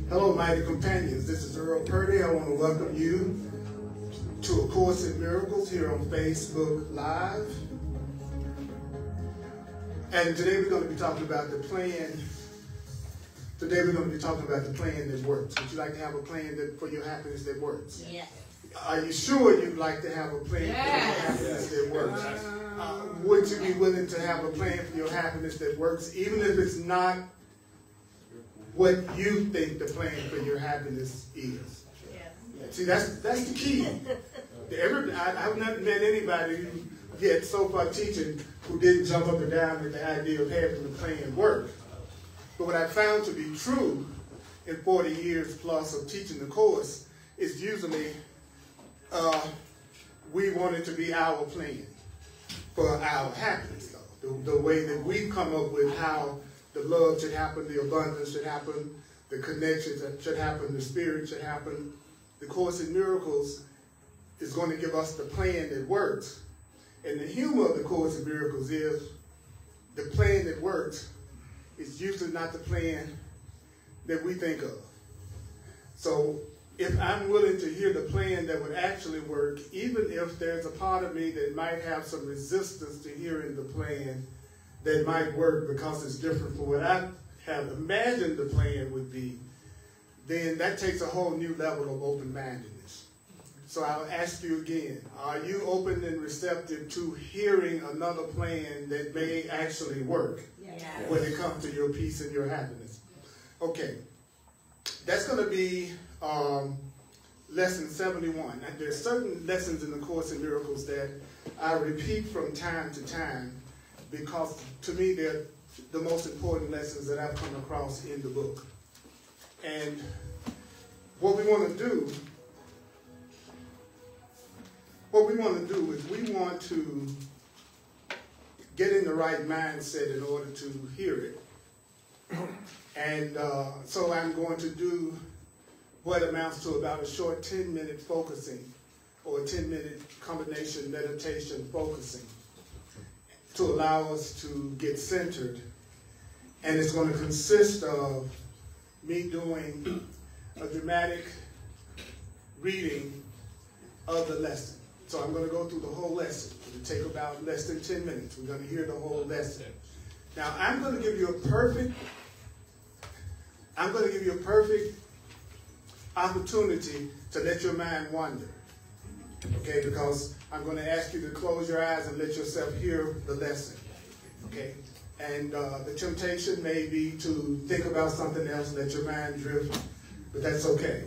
Hello, mighty companions. This is Earl Purdy. I want to welcome you to A Course in Miracles here on Facebook Live. And today we're going to be talking about the plan. Today we're going to be talking about the plan that works. Would you like to have a plan for your happiness that works? Yes. Are you sure you'd like to have a plan for your happiness that works? Would you be willing to have a plan for your happiness that works, even if it's not what you think the plan for your happiness is? Yeah. See, that's the key. I've not met anybody yet so far teaching who didn't jump up and down at the idea of having the plan work. But what I found to be true in 40 years plus of teaching the course is usually we want it to be our plan for our happiness, though. The way that we come up with how the love should happen, the abundance should happen, the connection should happen, the spirit should happen. The Course in Miracles is going to give us the plan that works. And the humor of the Course in Miracles is the plan that works is usually not the plan that we think of. So if I'm willing to hear the plan that would actually work, even if there's a part of me that might have some resistance to hearing the plan that might work because it's different from what I have imagined the plan would be, then that takes a whole new level of open-mindedness. So I'll ask you again, are you open and receptive to hearing another plan that may actually work when it comes to your peace and your happiness? Okay, that's going to be lesson 71. And there's certain lessons in the Course in Miracles that I repeat from time to time because to me they're the most important lessons that I've come across in the book. And what we want to do is we want to get in the right mindset in order to hear it. And so I'm going to do what amounts to about a short 10-minute focusing or a 10-minute combination meditation focusing to allow us to get centered. And it's going to consist of me doing a dramatic reading of the lesson. So I'm going to go through the whole lesson. It'll take about less than 10 minutes. We're going to hear the whole lesson. Now I'm going to give you a perfect opportunity to let your mind wander. Okay, because I'm going to ask you to close your eyes and let yourself hear the lesson. Okay, and the temptation may be to think about something else, let your mind drift, but that's okay.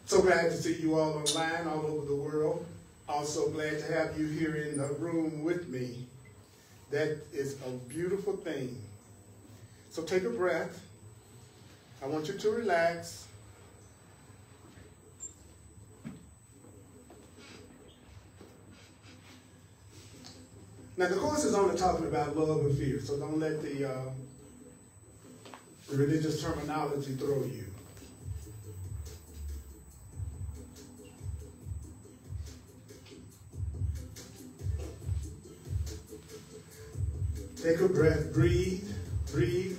So glad to see you all online, all over the world. Also glad to have you here in the room with me. That is a beautiful thing. So take a breath. I want you to relax. Now the Course is only talking about love and fear, so don't let the religious terminology throw you. Take a breath, breathe, breathe.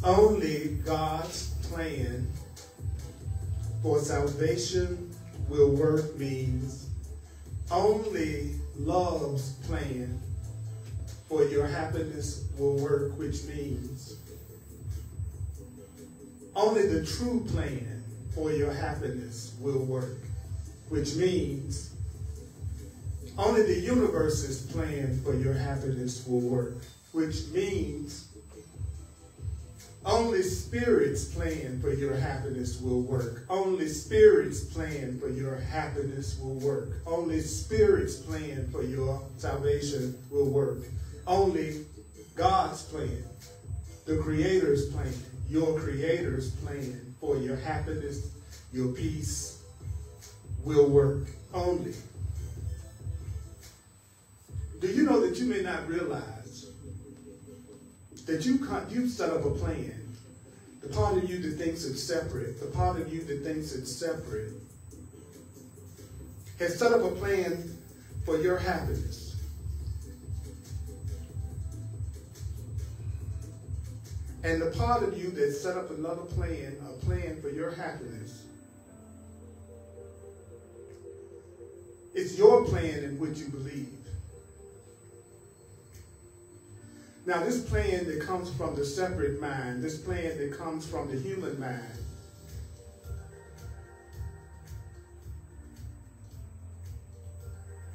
Only God's plan for salvation will work means only love's plan for your happiness will work, which means only the true plan for your happiness will work, which means only the universe's plan for your happiness will work, which means only Spirit's plan for your happiness will work. Only Spirit's plan for your happiness will work. Only Spirit's plan for your salvation will work. Only God's plan, the Creator's plan, your Creator's plan for your happiness, your peace will work. Only. Do you know that you may not realize that you've set up a plan? The part of you that thinks it's separate, the part of you that thinks it's separate, has set up a plan for your happiness. And the part of you that set up another plan, a plan for your happiness, it's your plan in which you believe. Now, this plan that comes from the separate mind, this plan that comes from the human mind,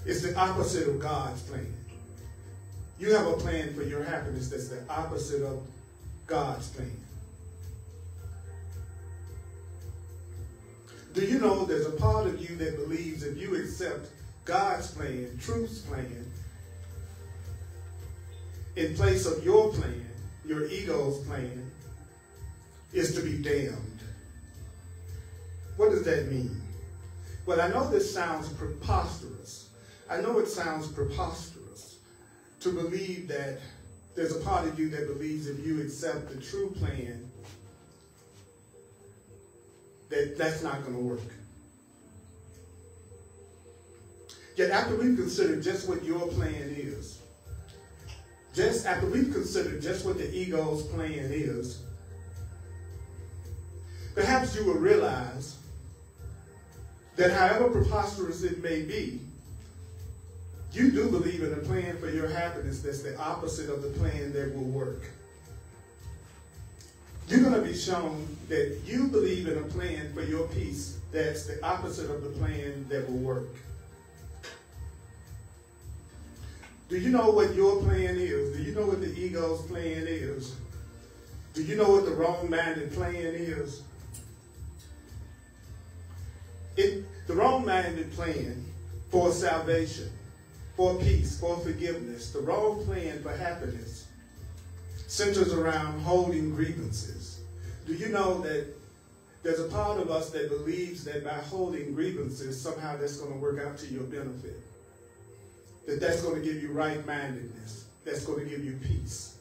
is the opposite of God's plan. You have a plan for your happiness that's the opposite of God's plan. Do you know there's a part of you that believes if you accept God's plan, truth's plan, in place of your plan, your ego's plan, is to be damned? What does that mean? Well, I know this sounds preposterous. I know it sounds preposterous to believe that there's a part of you that believes if you accept the true plan, that's not going to work. Yet after we've considered just what your plan is, just after we've considered just what the ego's plan is, perhaps you will realize that however preposterous it may be, you do believe in a plan for your happiness that's the opposite of the plan that will work. You're going to be shown that you believe in a plan for your peace that's the opposite of the plan that will work. Do you know what your plan is? Do you know what the ego's plan is? Do you know what the wrong-minded plan is? The wrong-minded plan for salvation, for peace, for forgiveness, the wrong plan for happiness centers around holding grievances. Do you know that there's a part of us that believes that by holding grievances, somehow that's going to work out to your benefit? That's going to give you right-mindedness. That's going to give you peace.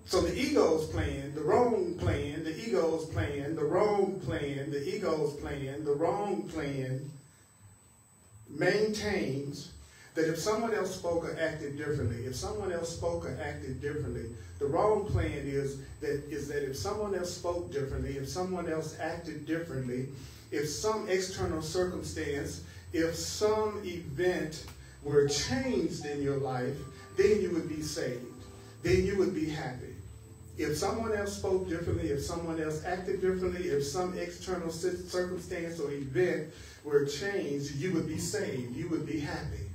So the ego's plan, the wrong plan, the ego's plan, the wrong plan, the ego's plan, the wrong plan maintains that if someone else spoke or acted differently, the wrong plan is that if someone else spoke differently, if someone else acted differently, if some external circumstance, if some event were changed in your life, then you would be saved. Then you would be happy. If someone else spoke differently, if someone else acted differently, if some external circumstance or event were changed, you would be saved. You would be happy.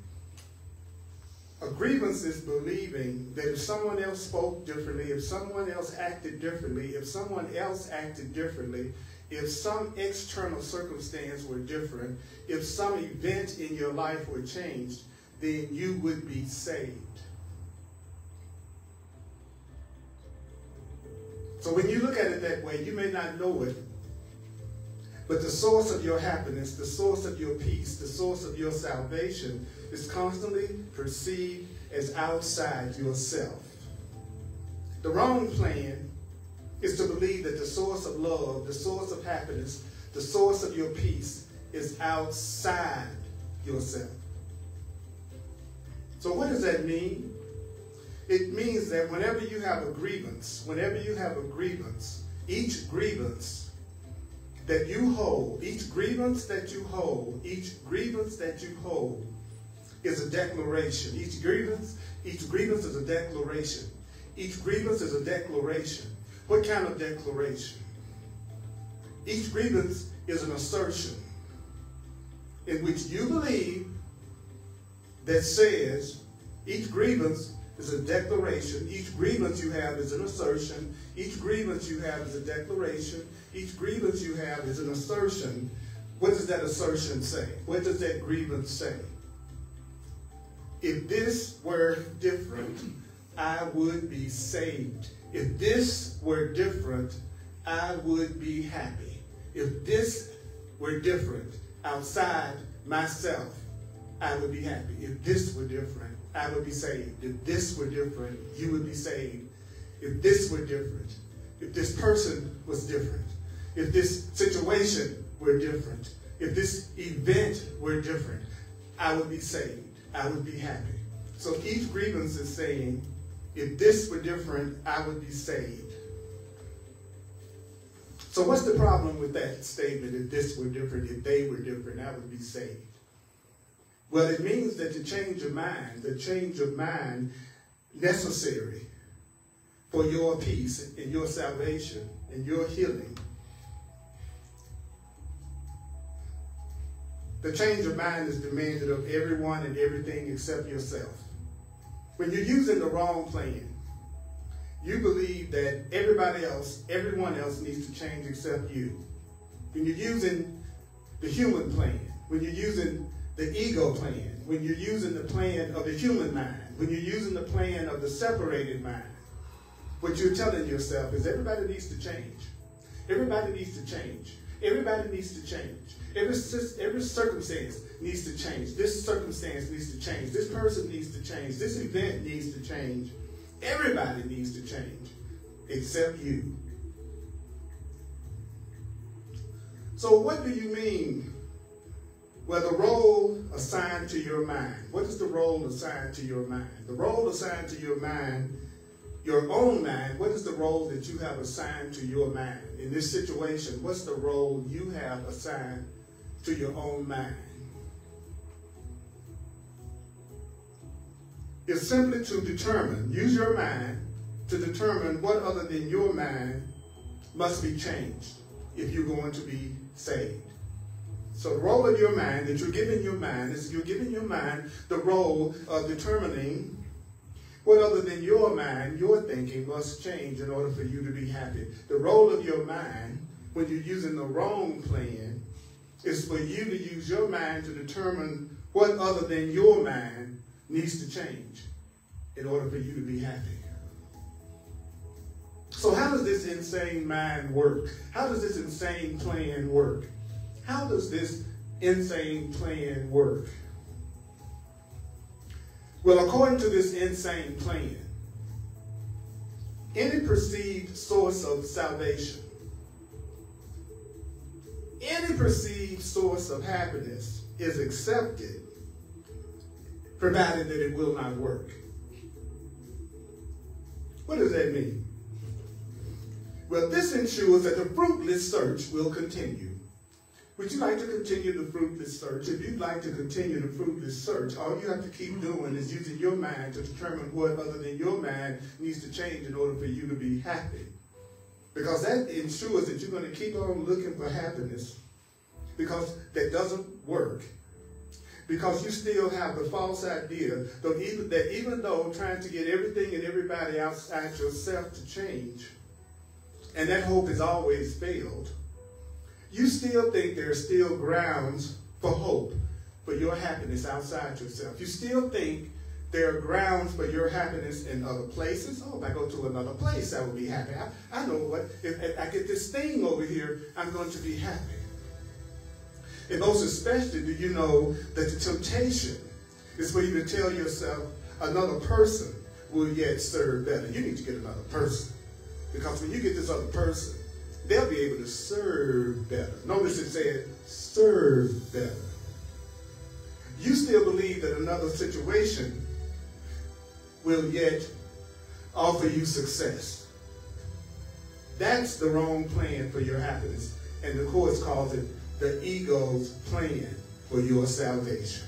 A grievance is believing that if someone else spoke differently, if someone else acted differently, if someone else acted differently, if some external circumstance were different, if some event in your life were changed, then you would be saved. So when you look at it that way, you may not know it, but the source of your happiness, the source of your peace, the source of your salvation is constantly perceived as outside yourself. The wrong plan is to believe that the source of love, the source of happiness, the source of your peace is outside yourself. So what does that mean? It means that whenever you have a grievance, each grievance that you hold, each grievance that you hold is a declaration. Each grievance is a declaration. Each grievance is a declaration. What kind of declaration? Each grievance is an assertion in which you believe that says each grievance is a declaration. Each grievance you have is an assertion. Each grievance you have is a declaration. Each grievance you have is an assertion. What does that assertion say? What does that grievance say? If this were different, I would be saved. If this were different, I would be happy. If this were different outside myself, I would be happy. If this were different, I would be saved. If this were different, you would be saved. If this were different, if this person was different, if this situation were different, if this event were different, I would be saved. I would be happy. So each grievance is saying, if this were different, I would be saved. So what's the problem with that statement? If this were different, if they were different, I would be saved. Well, it means that the change of mind necessary for your peace and your salvation and your healing. The change of mind is demanded of everyone and everything except yourself. When you're using the wrong plan, you believe that everyone else needs to change except you. When you're using the human plan, when you're using the ego plan, when you're using the plan of the human mind, when you're using the plan of the separated mind, what you're telling yourself is everybody needs to change. Everybody needs to change. Everybody needs to change. Every circumstance needs to change. This circumstance needs to change. This person needs to change. This event needs to change. Everybody needs to change except you. So what do you mean? Well, the role assigned to your mind. What is the role assigned to your mind? The role assigned to your mind, your own mind, what is the role that you have assigned to your mind? In this situation, what's the role you have assigned to your own mind? It's simply to determine, use your mind to determine what other than your mind must be changed if you're going to be saved. So the role of your mind that you're giving your mind is you're giving your mind the role of determining what other than your mind, your thinking must change in order for you to be happy. The role of your mind when you're using the wrong plan is for you to use your mind to determine what other than your mind needs to change in order for you to be happy. So how does this insane mind work? How does this insane plan work? How does this insane plan work? Well, according to this insane plan, any perceived source of salvation, any perceived source of happiness is accepted, provided that it will not work. What does that mean? Well, this ensures that the fruitless search will continue. Would you like to continue the fruitless search? If you'd like to continue the fruitless search, all you have to keep doing is using your mind to determine what other than your mind needs to change in order for you to be happy. Because that ensures that you're going to keep on looking for happiness, because that doesn't work. Because you still have the false idea that even though trying to get everything and everybody outside yourself to change, and that hope has always failed, you still think there are still grounds for hope for your happiness outside yourself. You still think there are grounds for your happiness in other places. Oh, if I go to another place, I will be happy. I know what, if I get this thing over here, I'm going to be happy. And most especially, do you know that the temptation is for you to tell yourself another person will yet serve better. You need to get another person. Because when you get this other person, they'll be able to serve better. Notice it said, serve better. You still believe that another situation will yet offer you success. That's the wrong plan for your happiness. And the Course calls it the ego's plan for your salvation.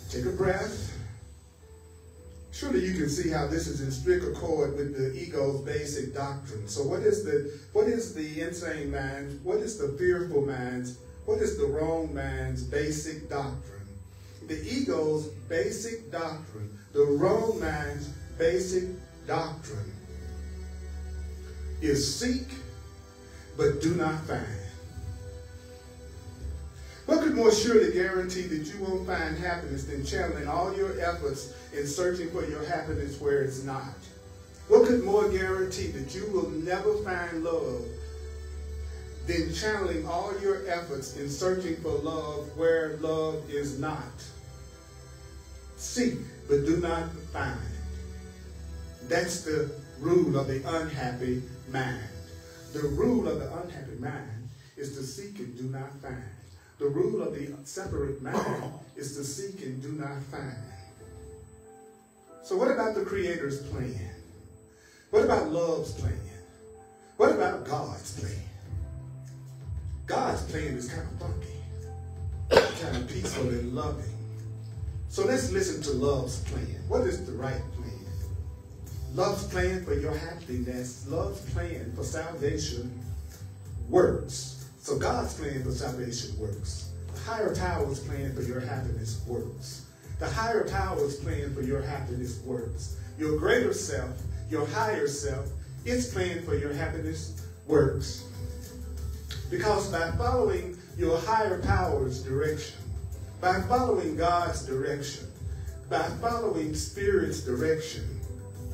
Take a breath. Surely you can see how this is in strict accord with the ego's basic doctrine. So what is the insane mind? What is the fearful mind's? What is the wrong mind's basic doctrine? The ego's basic doctrine, the wrong mind's basic doctrine is seek, but do not find. What could more surely guarantee that you won't find happiness than channeling all your efforts in searching for your happiness where it's not? What could more guarantee that you will never find love than channeling all your efforts in searching for love where love is not? Seek, but do not find. That's the rule of the unhappy mind. The rule of the unhappy mind is to seek and do not find. The rule of the separate mind is to seek and do not find. So what about the Creator's plan? What about love's plan? What about God's plan? God's plan is kind of funky, kind of peaceful and loving. So let's listen to love's plan. What is the right plan? Love's plan for your happiness, love's plan for salvation works. So God's plan for salvation works. The higher power's plan for your happiness works. The higher power's plan for your happiness works. Your greater self, your higher self, its plan for your happiness works. Because by following your higher power's direction, by following God's direction, by following Spirit's direction,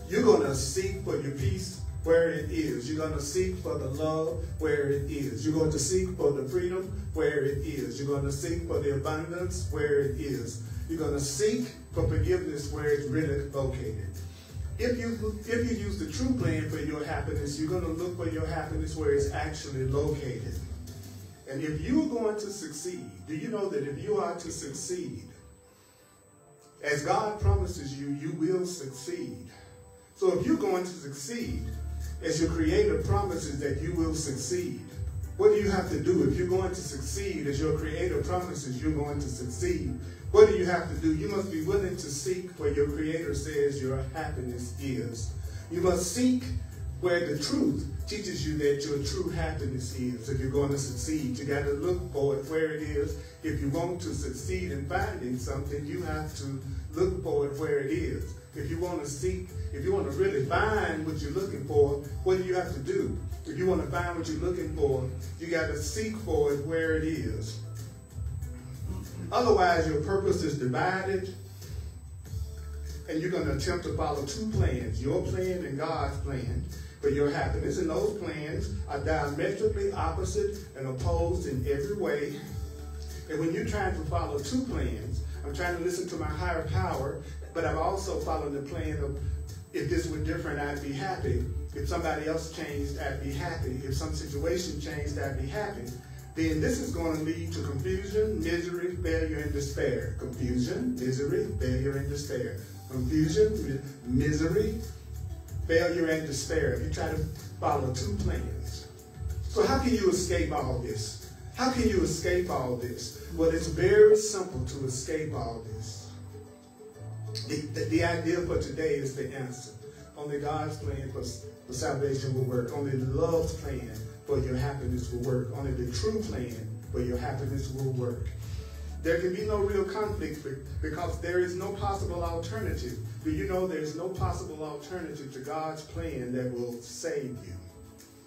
you're going to seek for your peace where it is. You're going to seek for the love where it is. You're going to seek for the freedom where it is. You're going to seek for the abundance where it is. You're going to seek for forgiveness where it's really located. If you use the true plan for your happiness, you're going to look for your happiness where it's actually located. And if you're going to succeed, do you know that if you are to succeed, as God promises you, you will succeed. So if you're going to succeed, as your Creator promises that you will succeed, what do you have to do? If you're going to succeed, as your Creator promises you're going to succeed, what do you have to do? You must be willing to seek where your Creator says your happiness is. You must seek where the truth teaches you that your true happiness is. If you're going to succeed, you got to look for it where it is. If you want to succeed in finding something, you have to look for it where it is. If you want to seek, if you want to really find what you're looking for, what do you have to do? If you want to find what you're looking for, you got to seek for it where it is. Otherwise, your purpose is divided, and you're going to attempt to follow two plans, your plan and God's plan for your happiness. And those plans are diametrically opposite and opposed in every way. And when you're trying to follow two plans, I'm trying to listen to my higher power, but I'm also following the plan of, if this were different, I'd be happy. If somebody else changed, I'd be happy. If some situation changed, I'd be happy. Then this is going to lead to confusion, misery, failure, and despair. Confusion, misery, failure, and despair. Confusion, misery, failure, and despair. If you try to follow two plans. So how can you escape all this? How can you escape all this? Well, it's very simple to escape all this. The idea for today is the answer. Only God's plan for salvation will work. Only love's plan for your happiness will work. Only the true plan for your happiness will work. There can be no real conflict because there is no possible alternative. Do you know there's no possible alternative to God's plan that will save you?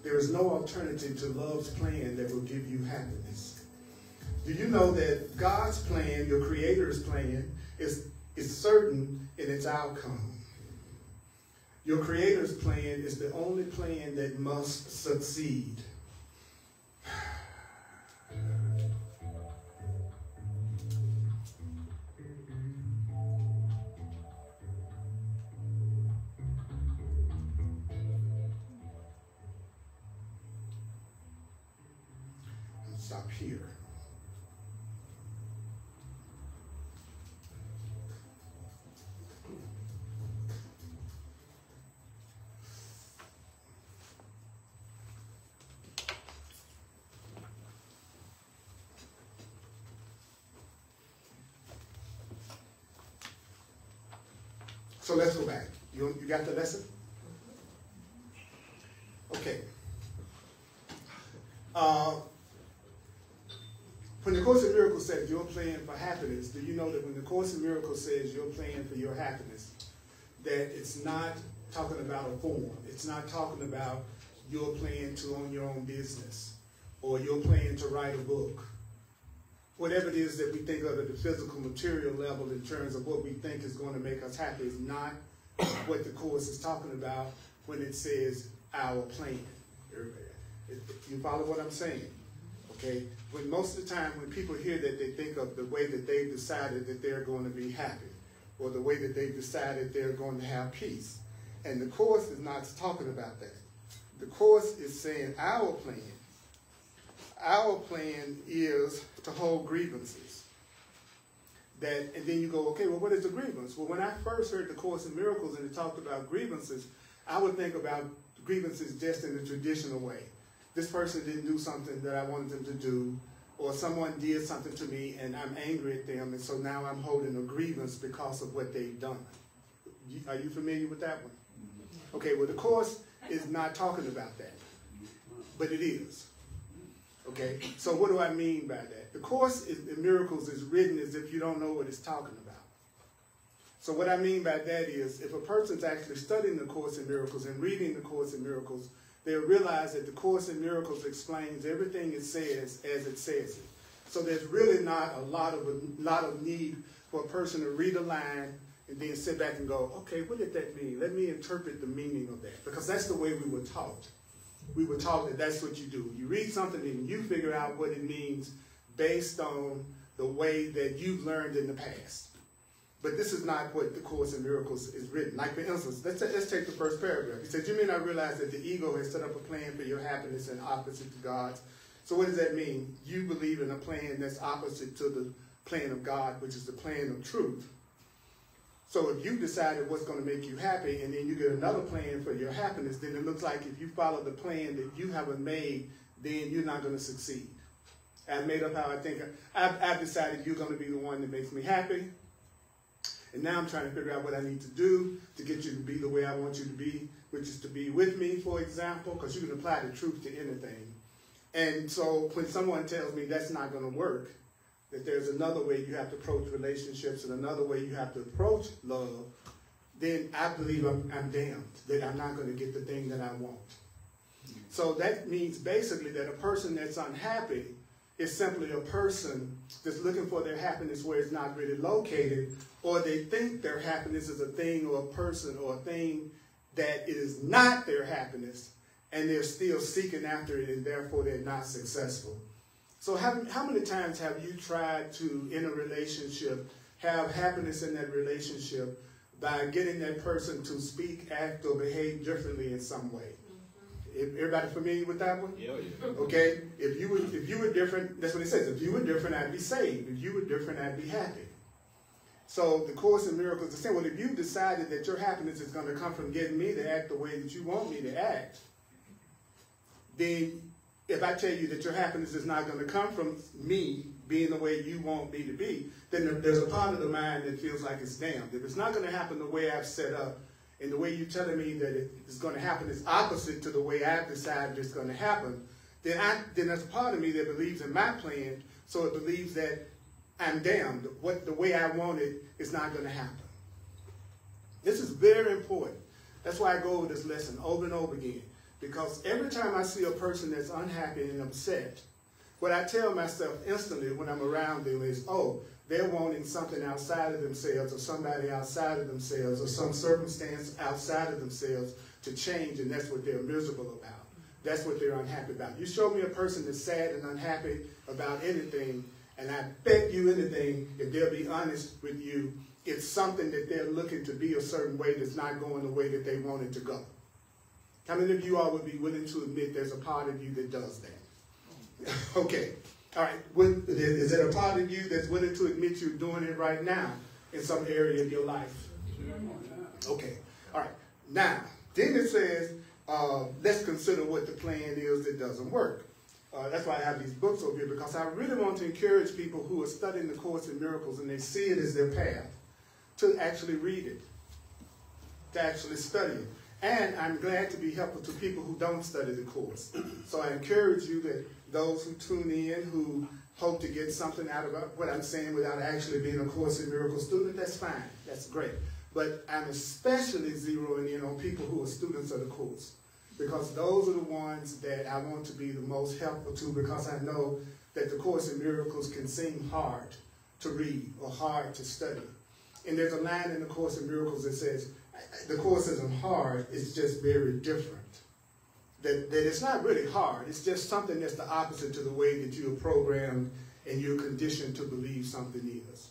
There is no alternative to love's plan that will give you happiness. Do you know that God's plan, your Creator's plan, is certain in its outcome? Your Creator's plan is the only plan that must succeed. Stop here. So let's go back. You got the lesson? Okay. When the Course in Miracles says your plan for happiness, do you know that when the Course in Miracles says your plan for your happiness, that it's not talking about a form. It's not talking about your plan to own your own business or your plan to write a book. Whatever it is that we think of at the physical material level in terms of what we think is going to make us happy is not what the Course is talking about when it says our plan. You follow what I'm saying? Okay? When most of the time when people hear that, they think of the way that they've decided that they're going to be happy or the way that they've decided they're going to have peace. And the Course is not talking about that. The Course is saying our plan is to hold grievances. that, and then you go, okay, well, what is a grievance? Well, when I first heard the Course in Miracles and it talked about grievances, I would think about grievances just in the traditional way. This person didn't do something that I wanted them to do, or someone did something to me and I'm angry at them, and so now I'm holding a grievance because of what they've done. Are you familiar with that one? Okay, well, the Course is not talking about that, but it is. Okay, so what do I mean by that? The Course in Miracles is written as if you don't know what it's talking about. So what I mean by that is, if a person's actually studying the Course in Miracles and reading the Course in Miracles, they'll realize that the Course in Miracles explains everything it says as it says it. So there's really not a lot of need for a person to read a line and then sit back and go, okay, what did that mean? Let me interpret the meaning of that. Because that's the way we were taught. We were taught that that's what you do. You read something and you figure out what it means based on the way that you've learned in the past. But this is not what the Course in Miracles is written. Like, for instance, let's take the first paragraph. He said, you may not realize that the ego has set up a plan for your happiness and opposite to God's. So what does that mean? You believe in a plan that's opposite to the plan of God, which is the plan of truth. So if you decided what's going to make you happy and then you get another plan for your happiness, then it looks like if you follow the plan that you haven't made, then you're not going to succeed. I've made up how I think. I've decided you're going to be the one that makes me happy. And now I'm trying to figure out what I need to do to get you to be the way I want you to be, which is to be with me, for example, because you can apply the truth to anything. And so when someone tells me that's not going to work, that there's another way you have to approach relationships and another way you have to approach love, then I believe I'm damned, that I'm not going to get the thing that I want. So that means basically that a person that's unhappy is simply a person that's looking for their happiness where it's not really located, or they think their happiness is a thing or a person or a thing that is not their happiness, and they're still seeking after it, and therefore they're not successful. So how many times have you tried to, in a relationship, have happiness in that relationship by getting that person to speak, act, or behave differently in some way? Everybody familiar with that one? Yeah. Okay. If you were different, that's what it says. If you were different, I'd be saved. If you were different, I'd be happy. So the Course in Miracles is saying, well, if you decided that your happiness is going to come from getting me to act the way that you want me to act, then if I tell you that your happiness is not going to come from me being the way you want me to be, then there's a part of the mind that feels like it's damned. If it's not going to happen the way I've set up, and the way you're telling me that it's going to happen is opposite to the way I've decided it's going to happen, then there's a part of me that believes in my plan, so it believes that I'm damned. The way I want it is not going to happen. This is very important. That's why I go over this lesson over and over again. Because every time I see a person that's unhappy and upset, what I tell myself instantly when I'm around them is, oh, they're wanting something outside of themselves, or somebody outside of themselves, or some circumstance outside of themselves to change, and that's what they're miserable about. That's what they're unhappy about. You show me a person that's sad and unhappy about anything, and I bet you anything, if they'll be honest with you, it's something that they're looking to be a certain way that's not going the way that they want it to go. How many of you all would be willing to admit there's a part of you that does that? Okay. All right, is there a part of you that's willing to admit you're doing it right now in some area of your life? Okay, all right. Now, then it says, let's consider what the plan is that doesn't work. That's why I have these books over here, because I really want to encourage people who are studying the Course in Miracles and they see it as their path to actually read it, to actually study it. And I'm glad to be helpful to people who don't study the Course. So I encourage you that those who tune in, who hope to get something out of what I'm saying without actually being a Course in Miracles student, that's fine. That's great. But I'm especially zeroing in on people who are students of the Course, because those are the ones that I want to be the most helpful to, because I know that the Course in Miracles can seem hard to read or hard to study. And there's a line in the Course in Miracles that says, the Course isn't hard, it's just very different. That it's not really hard, it's just something that's the opposite to the way that you're programmed and you're conditioned to believe something is.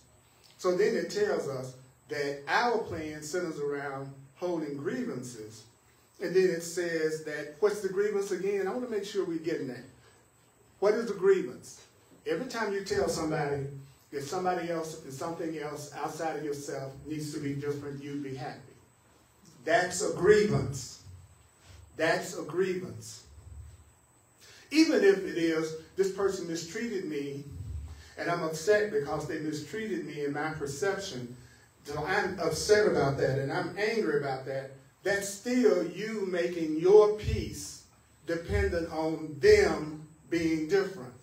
So then it tells us that our plan centers around holding grievances. And then it says that, what's the grievance again? I want to make sure we're getting that. What is the grievance? Every time you tell somebody, If somebody else and something else outside of yourself needs to be different, you'd be happy. That's a grievance. That's a grievance. Even if it is, this person mistreated me, and I'm upset because they mistreated me in my perception, so I'm upset about that, and I'm angry about that, that's still you making your peace dependent on them being different.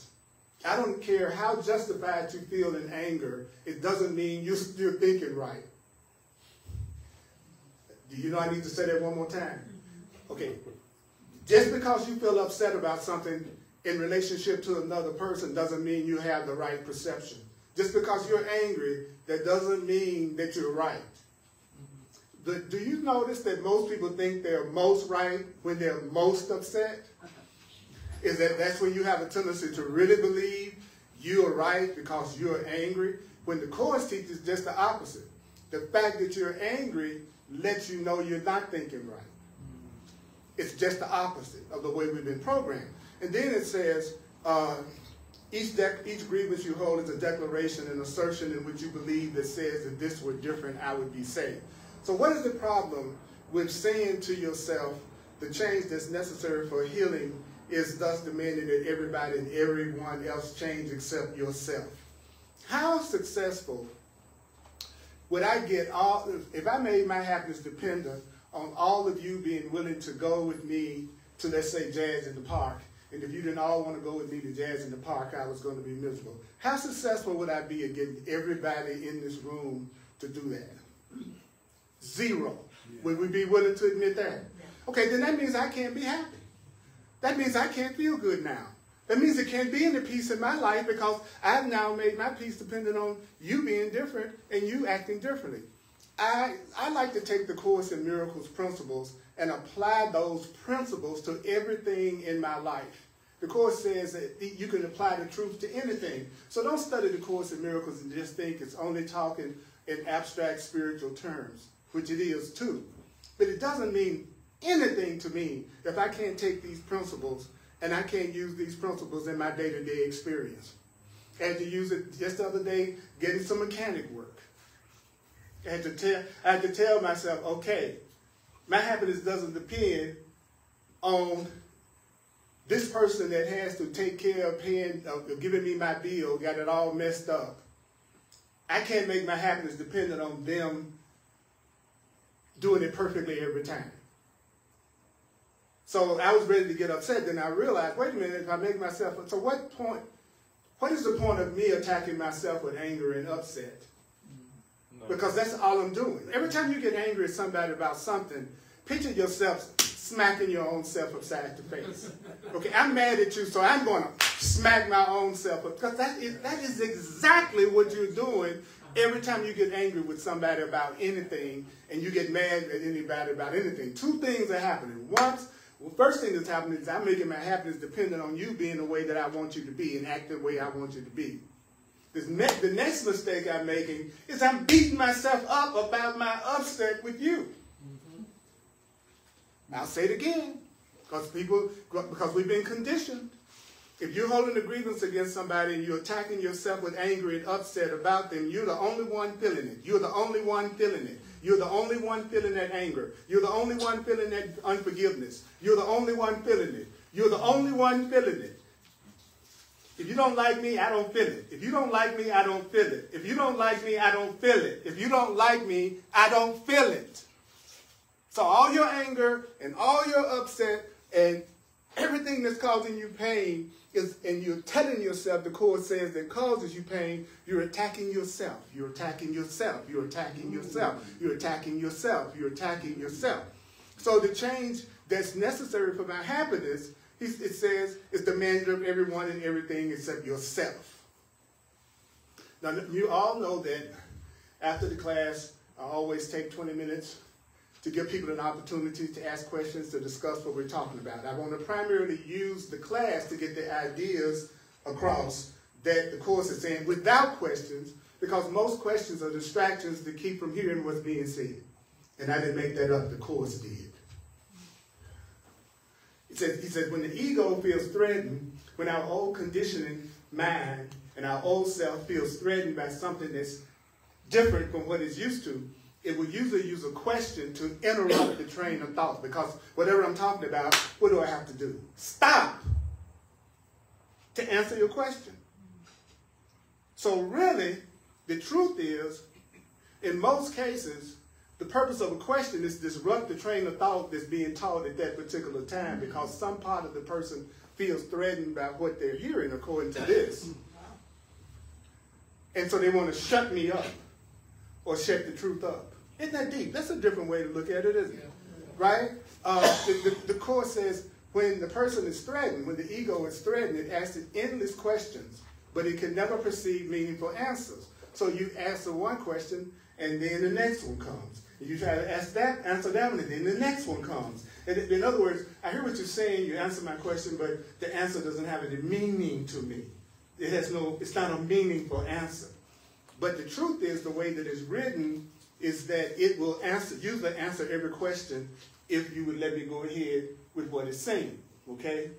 I don't care how justified you feel in anger, it doesn't mean you're thinking right. Do you know I need to say that one more time? Okay. Just because you feel upset about something in relationship to another person doesn't mean you have the right perception. Just because you're angry, that doesn't mean that you're right. Do you notice that most people think they're most right when they're most upset? Is that's when you have a tendency to really believe you're right because you're angry, when the Course teaches just the opposite. The fact that you're angry lets you know you're not thinking right. It's just the opposite of the way we've been programmed. And then it says, each grievance you hold is a declaration, an assertion in which you believe that says if this were different, I would be saved. So what is the problem with saying to yourself the change that's necessary for healing is thus demanding that everybody and everyone else change except yourself? How successful would I get if I made my happiness dependent on all of you being willing to go with me to, let's say, Jazz in the Park, and if you didn't all want to go with me to Jazz in the Park, I was going to be miserable. How successful would I be at getting everybody in this room to do that? Zero. Yeah. Would we be willing to admit that? Yeah. Okay, then that means I can't be happy. That means I can't feel good now. That means it can't be any peace in my life because I've now made my peace dependent on you being different and you acting differently. I like to take the Course in Miracles principles and apply those principles to everything in my life. The Course says that you can apply the truth to anything. So don't study the Course in Miracles and just think it's only talking in abstract spiritual terms, which it is too. But it doesn't mean anything to me if I can't take these principles and I can't use these principles in my day-to-day experience. I had to use it just the other day getting some mechanic work. I had to tell myself, okay, my happiness doesn't depend on this person that has to take care of giving me my bill, got it all messed up. I can't make my happiness dependent on them doing it perfectly every time. So I was ready to get upset. Then I realized, wait a minute, if I make myself, so what is the point of me attacking myself with anger and upset? No. Because that's all I'm doing. Every time you get angry at somebody about something, picture yourself smacking your own self upside the face. Okay, I'm mad at you, so I'm going to smack my own self up. Because that is exactly what you're doing every time you get angry with somebody about anything and you get mad at anybody about anything. Two things are happening. First thing that's happening is I'm making my happiness dependent on you being the way that I want you to be and act the way I want you to be. The next mistake I'm making is I'm beating myself up about my upset with you. I'll say it again, because we've been conditioned. If you're holding a grievance against somebody and you're attacking yourself with anger and upset about them, you're the only one feeling it. You're the only one feeling it. You're the only one feeling that anger. You're the only one feeling that unforgiveness. You're the only one feeling it. You're the only one feeling it. If you don't like me, I don't feel it. If you don't like me, I don't feel it. If you don't like me, I don't feel it. If you don't like me, I don't feel it. So all your anger and all your upset and everything that's causing you pain is, and you're telling yourself, the Course says that causes you pain, you're attacking yourself. You're attacking yourself. You're attacking yourself. You're attacking yourself. You're attacking yourself. So the change that's necessary for my happiness, it says, is demanded of everyone and everything except yourself. Now, you all know that after the class, I always take 20 minutes to give people an opportunity to ask questions, to discuss what we're talking about. I want to primarily use the class to get the ideas across that the Course is saying without questions, because most questions are distractions to keep from hearing what's being said. And I didn't make that up, the Course did. He said, when the ego feels threatened, when our old conditioning mind and our old self feels threatened by something that's different from what it's used to, it will usually use a question to interrupt the train of thought, because whatever I'm talking about, what do I have to do? Stop to answer your question. So really, the truth is, in most cases, the purpose of a question is to disrupt the train of thought that's being taught at that particular time, because some part of the person feels threatened by what they're hearing according to this. And so they want to shut me up or shut the truth up. Isn't that deep? That's a different way to look at it, isn't it? Right? The Course says when the person is threatened, when the ego is threatened, it asks endless questions, but it can never perceive meaningful answers. So you answer one question, and then the next one comes. And you try to answer that one, and then the next one comes. And in other words, I hear what you're saying, you answer my question, but the answer doesn't have any meaning to me. It's not a meaningful answer. But the truth is, the way that it's written is that it will usually answer every question if you would let me go ahead with what it's saying, okay?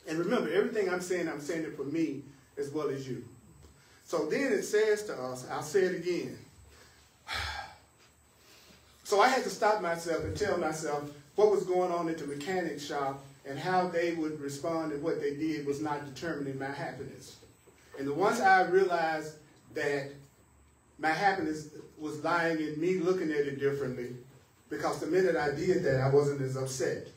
And remember, everything I'm saying it for me as well as you. So then it says to us, I'll say it again. So I had to stop myself and tell myself what was going on at the mechanic shop, and how they would respond and what they did was not determining my happiness. And once I realized that my happiness was lying in me looking at it differently, because the minute I did that, I wasn't as upset.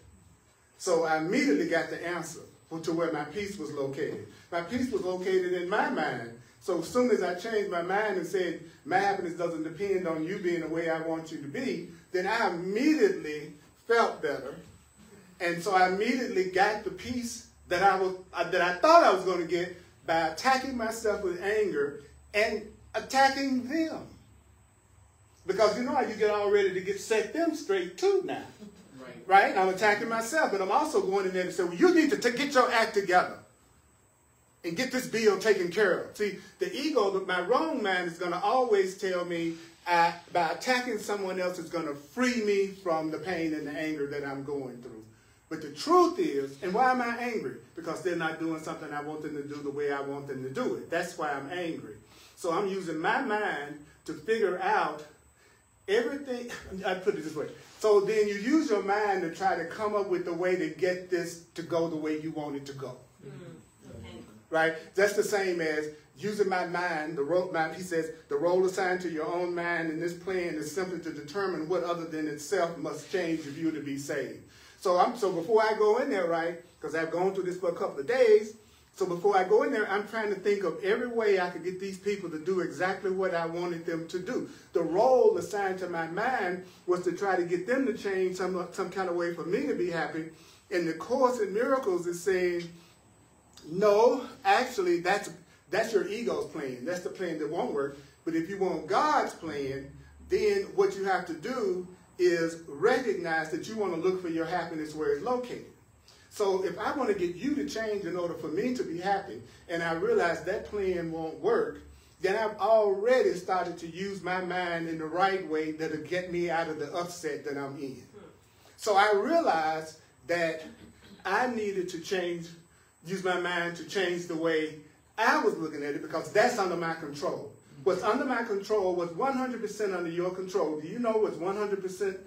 So I immediately got the answer to where my peace was located. My peace was located in my mind. So as soon as I changed my mind and said, my happiness doesn't depend on you being the way I want you to be, then I immediately felt better. And so I immediately got the peace that I thought I was going to get by attacking myself with anger and attacking them. Because you know how you get all ready to set them straight too now. Right? And I'm attacking myself, but I'm also going in there and saying, well, you need to get your act together and get this bill taken care of. See, the ego, my wrong mind is going to always tell me by attacking someone else is going to free me from the pain and the anger that I'm going through. But the truth is, and why am I angry? Because they're not doing something I want them to do the way I want them to do it. That's why I'm angry. So I'm using my mind to figure out everything. I put it this way. So then you use your mind to try to come up with the way to get this to go the way you want it to go. Okay. Right? That's the same as using my mind. He says the role assigned to your own mind in this plan is simply to determine what other than itself must change if you to be saved. So before I go in there, right, because I've gone through this for a couple of days, so before I go in there, I'm trying to think of every way I could get these people to do exactly what I wanted them to do. The role assigned to my mind was to try to get them to change some kind of way for me to be happy. And the Course in Miracles is saying, no, actually, that's your ego's plan. That's the plan that won't work. But if you want God's plan, then what you have to do is recognize that you want to look for your happiness where it's located. So if I want to get you to change in order for me to be happy, and I realize that plan won't work, then I've already started to use my mind in the right way that'll get me out of the upset that I'm in. So I realized that I needed to use my mind to change the way I was looking at it, because that's under my control. What's under my control was 100% under your control. Do you know what's 100%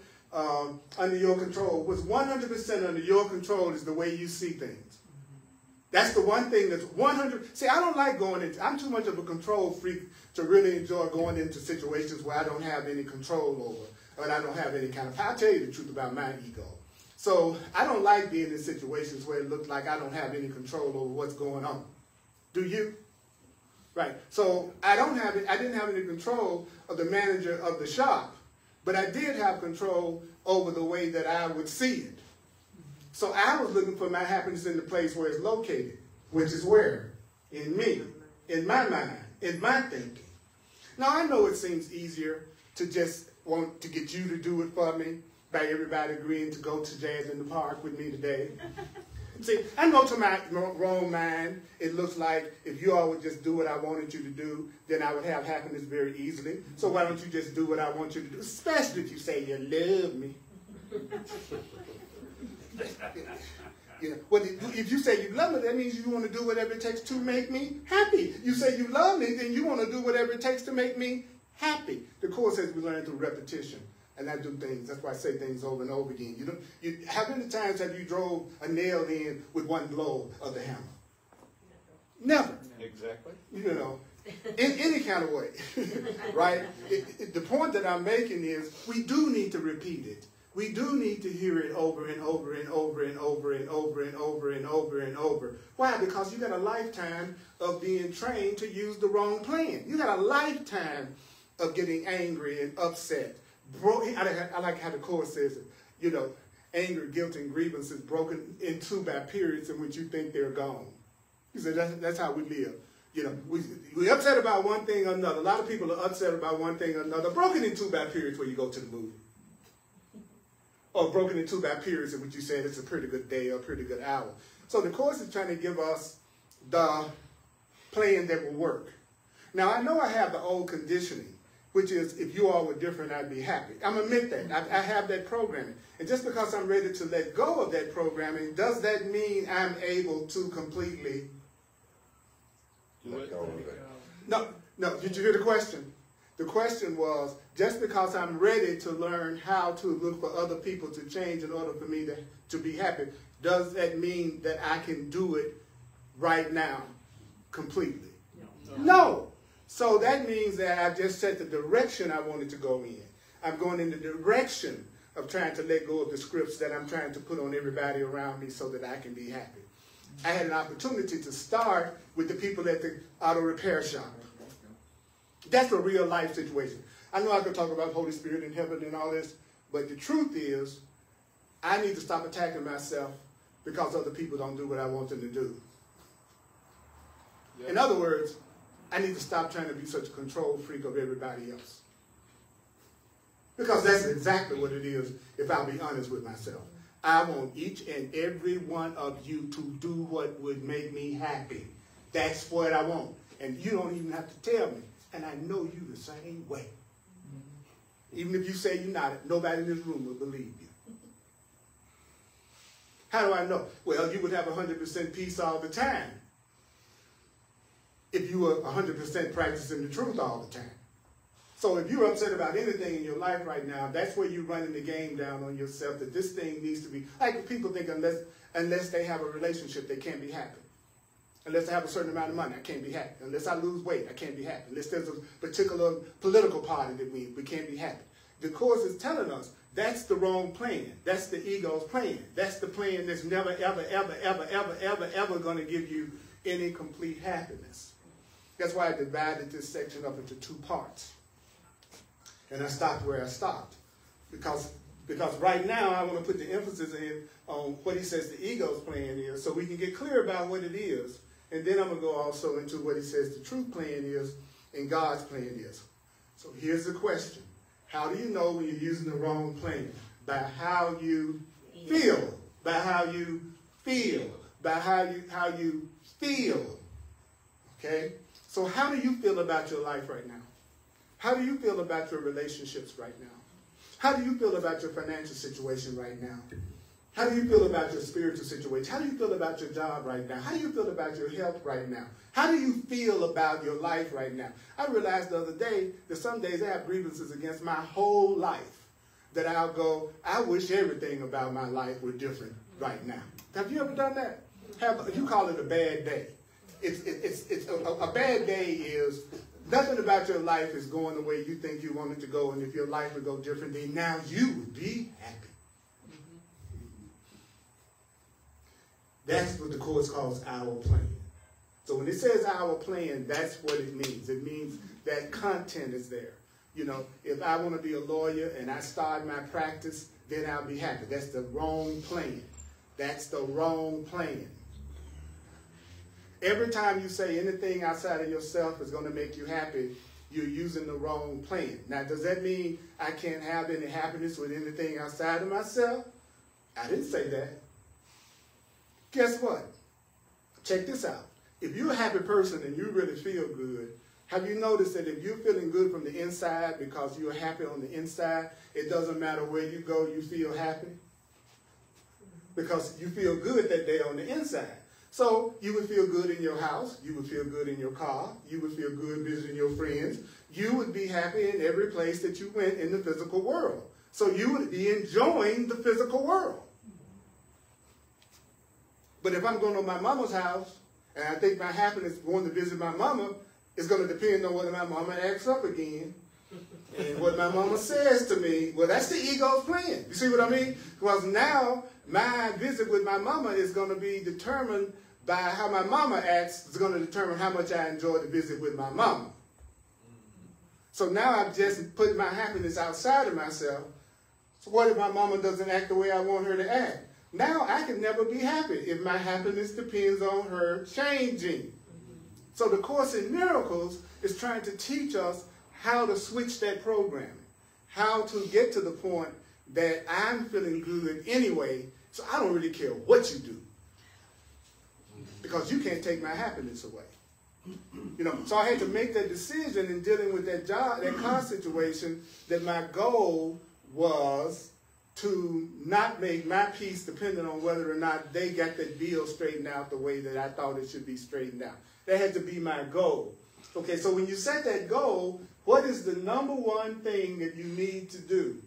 under your control? What's 100% under your control is the way you see things. That's the one thing that's 100. See, I don't like going into, I'm too much of a control freak to really enjoy going into situations where I don't have any control over, and I don't have any kind of, I'll tell you the truth about my ego. So I don't like being in situations where it looks like I don't have any control over what's going on. Do you? Right. So I didn't have any control of the manager of the shop, but I did have control over the way that I would see it. So I was looking for my happiness in the place where it's located, which is where? In me, in my mind, in my thinking. Now I know it seems easier to just want to get you to do it for me by everybody agreeing to go to Jazz in the Park with me today. See, I know to my wrong mind, it looks like if you all would just do what I wanted you to do, then I would have happiness very easily. So why don't you just do what I want you to do, especially if you say you love me. You know, well, if you say you love me, that means you want to do whatever it takes to make me happy. You say you love me, then you want to do whatever it takes to make me happy. The Course says we learn through repetition. And I do things. That's why I say things over and over again. How many times have you drove a nail in with one blow of the hammer? Never. Exactly. You know, in any kind of way, right? The point that I'm making is we do need to repeat it. We do need to hear it over and over and over and over and over and over and over and over. Why? Because you got a lifetime of being trained to use the wrong plan. You got a lifetime of getting angry and upset. I like how the Course says it. You know, anger, guilt, and grievance is broken into by periods in which you think they're gone. He said that's how we live. You know, we upset about one thing or another. A lot of people are upset about one thing or another. Broken into by periods where you go to the movie. Or broken into by periods in which you said it's a pretty good day or a pretty good hour. So the Course is trying to give us the plan that will work. Now, I know I have the old conditioning, which is if you all were different, I'd be happy. I'm admit that. I have that programming. And just because I'm ready to let go of that programming, does that mean I'm able to completely let go of it? No. Did you hear the question? The question was, just because I'm ready to learn how to look for other people to change in order for me to be happy, does that mean that I can do it right now completely? No. So that means that I've just set the direction I wanted to go in. I'm going in the direction of trying to let go of the scripts that I'm trying to put on everybody around me so that I can be happy. I had an opportunity to start with the people at the auto repair shop. That's a real life situation. I know I could talk about Holy Spirit and heaven and all this, but the truth is, I need to stop attacking myself because other people don't do what I want them to do. Yep. In other words, I need to stop trying to be such a control freak of everybody else. Because that's exactly what it is, if I'll be honest with myself. I want each and every one of you to do what would make me happy. That's what I want. And you don't even have to tell me. And I know you the same way. Even if you say you're not, nobody in this room will believe you. How do I know? Well, you would have 100% peace all the time if you were 100% practicing the truth all the time. So if you're upset about anything in your life right now, that's where you're running the game down on yourself, that this thing needs to be, like people think unless they have a relationship, they can't be happy. Unless I have a certain amount of money, I can't be happy. Unless I lose weight, I can't be happy. Unless there's a particular political party that we can't be happy. The Course is telling us that's the wrong plan. That's the ego's plan. That's the plan that's never, ever, ever, ever, ever, ever, ever going to give you any complete happiness. That's why I divided this section up into two parts. And I stopped where I stopped. Because right now I want to put the emphasis in on what he says the ego's plan is so we can get clear about what it is. And then I'm going to go also into what he says the true plan is and God's plan is. So here's the question. How do you know when you're using the wrong plan? By how you feel. By how you feel. By how you feel. Okay? So how do you feel about your life right now? How do you feel about your relationships right now? How do you feel about your financial situation right now? How do you feel about your spiritual situation? How do you feel about your job right now? How do you feel about your health right now? How do you feel about your life right now? I realized the other day that some days I have grievances against my whole life. That I'll go, I wish everything about my life were different right now. Have you ever done that? You call it a bad day. A bad day is nothing about your life is going the way you think you want it to go, and if your life would go differently, now you would be happy. That's what the Course calls our plan. So when it says our plan, that's what it means. It means that content is there. You know, if I want to be a lawyer and I start my practice, then I'll be happy. That's the wrong plan. That's the wrong plan. Every time you say anything outside of yourself is going to make you happy, you're using the wrong plan. Now, does that mean I can't have any happiness with anything outside of myself? I didn't say that. Guess what? Check this out. If you're a happy person and you really feel good, have you noticed that if you're feeling good from the inside because you're happy on the inside, it doesn't matter where you go, you feel happy? because you feel good that day on the inside. So you would feel good in your house. You would feel good in your car. You would feel good visiting your friends. You would be happy in every place that you went in the physical world. So you would be enjoying the physical world. But if I'm going to my mama's house, and I think my happiness going to visit my mama is going to depend on whether my mama acts up again. And what my mama says to me, well, that's the ego's plan. You see what I mean? Because now my visit with my mama is going to be determined by how my mama acts. It's going to determine how much I enjoy the visit with my mama. So now I've just put my happiness outside of myself. So what if my mama doesn't act the way I want her to act? Now I can never be happy if my happiness depends on her changing. So the Course in Miracles is trying to teach us how to switch that programming, how to get to the point that I'm feeling good anyway, so I don't really care what you do, because you can't take my happiness away. You know, so I had to make that decision in dealing with that job, that car situation, that my goal was to not make my peace dependent on whether or not they got that bill straightened out the way that I thought it should be straightened out. That had to be my goal. Okay, so when you set that goal, what is the number one thing that you need to do?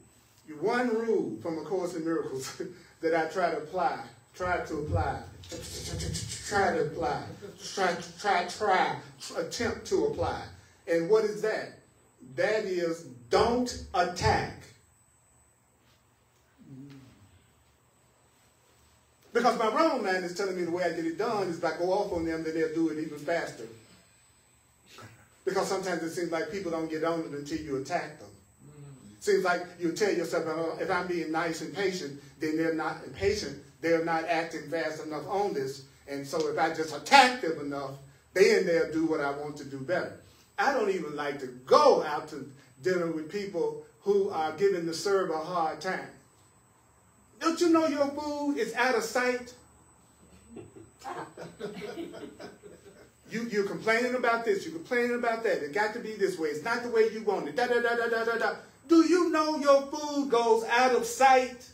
One rule from A Course in Miracles that I try to apply, attempt to apply. And what is that? That is, don't attack. Because my wrong mind is telling me the way I get it done is if I go off on them, then they'll do it even faster. Because sometimes it seems like people don't get on it until you attack them. Seems like you tell yourself, if I'm being nice and patient, then they're not impatient. They're not acting fast enough on this. And so if I just attack them enough, then they'll do what I want to do better. I don't even like to go out to dinner with people who are giving the server a hard time. Don't you know your food is out of sight? You're complaining about this, you're complaining about that. It got to be this way. It's not the way you want it. Da, da, da, da, da, da, da. Do you know your food goes out of sight?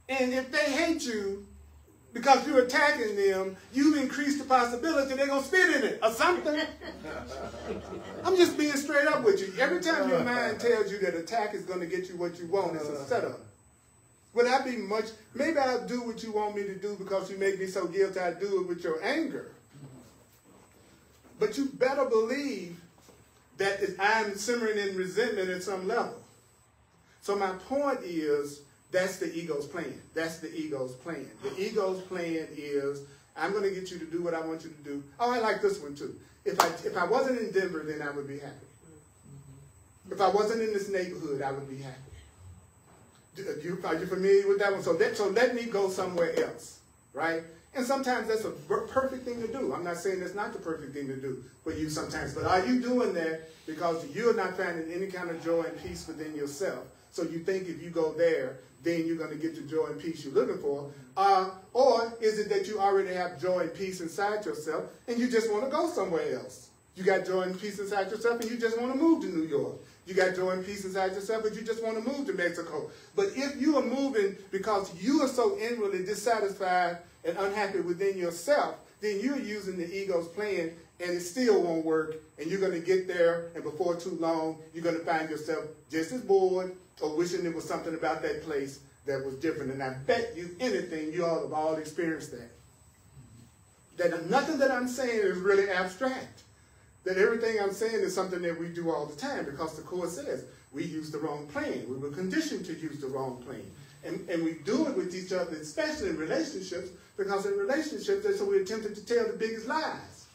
And if they hate you because you're attacking them, you've increased the possibility they're going to spit in it or something. I'm just being straight up with you. Every time your mind tells you that attack is going to get you what you want, it's a setup. Would I be much, maybe I'll do what you want me to do because you make me so guilty I do it with your anger. But you better believe that I'm simmering in resentment at some level. So my point is, that's the ego's plan. That's the ego's plan. The ego's plan is, I'm going to get you to do what I want you to do. Oh, I like this one too. If I wasn't in Denver, then I would be happy. If I wasn't in this neighborhood, I would be happy. Are you familiar with that one? So let me go somewhere else, right? And sometimes that's a perfect thing to do. I'm not saying that's not the perfect thing to do for you sometimes, but are you doing that because you're not finding any kind of joy and peace within yourself? So you think if you go there, then you're going to get the joy and peace you're looking for? Or is it that you already have joy and peace inside yourself and you just want to go somewhere else? You got joy and peace inside yourself and you just want to move to New York. You got joy and peace inside yourself, but you just want to move to Mexico. But if you are moving because you are so inwardly dissatisfied and unhappy within yourself, then you're using the ego's plan and it still won't work. And you're going to get there, and before too long, you're going to find yourself just as bored or wishing there was something about that place that was different. And I bet you anything, you all have all experienced that. That nothing that I'm saying is really abstract. That everything I'm saying is something that we do all the time, because the Course says we use the wrong plan. We were conditioned to use the wrong plan. And we do it with each other, especially in relationships, because in relationships, that's when we're tempted to tell the biggest lies.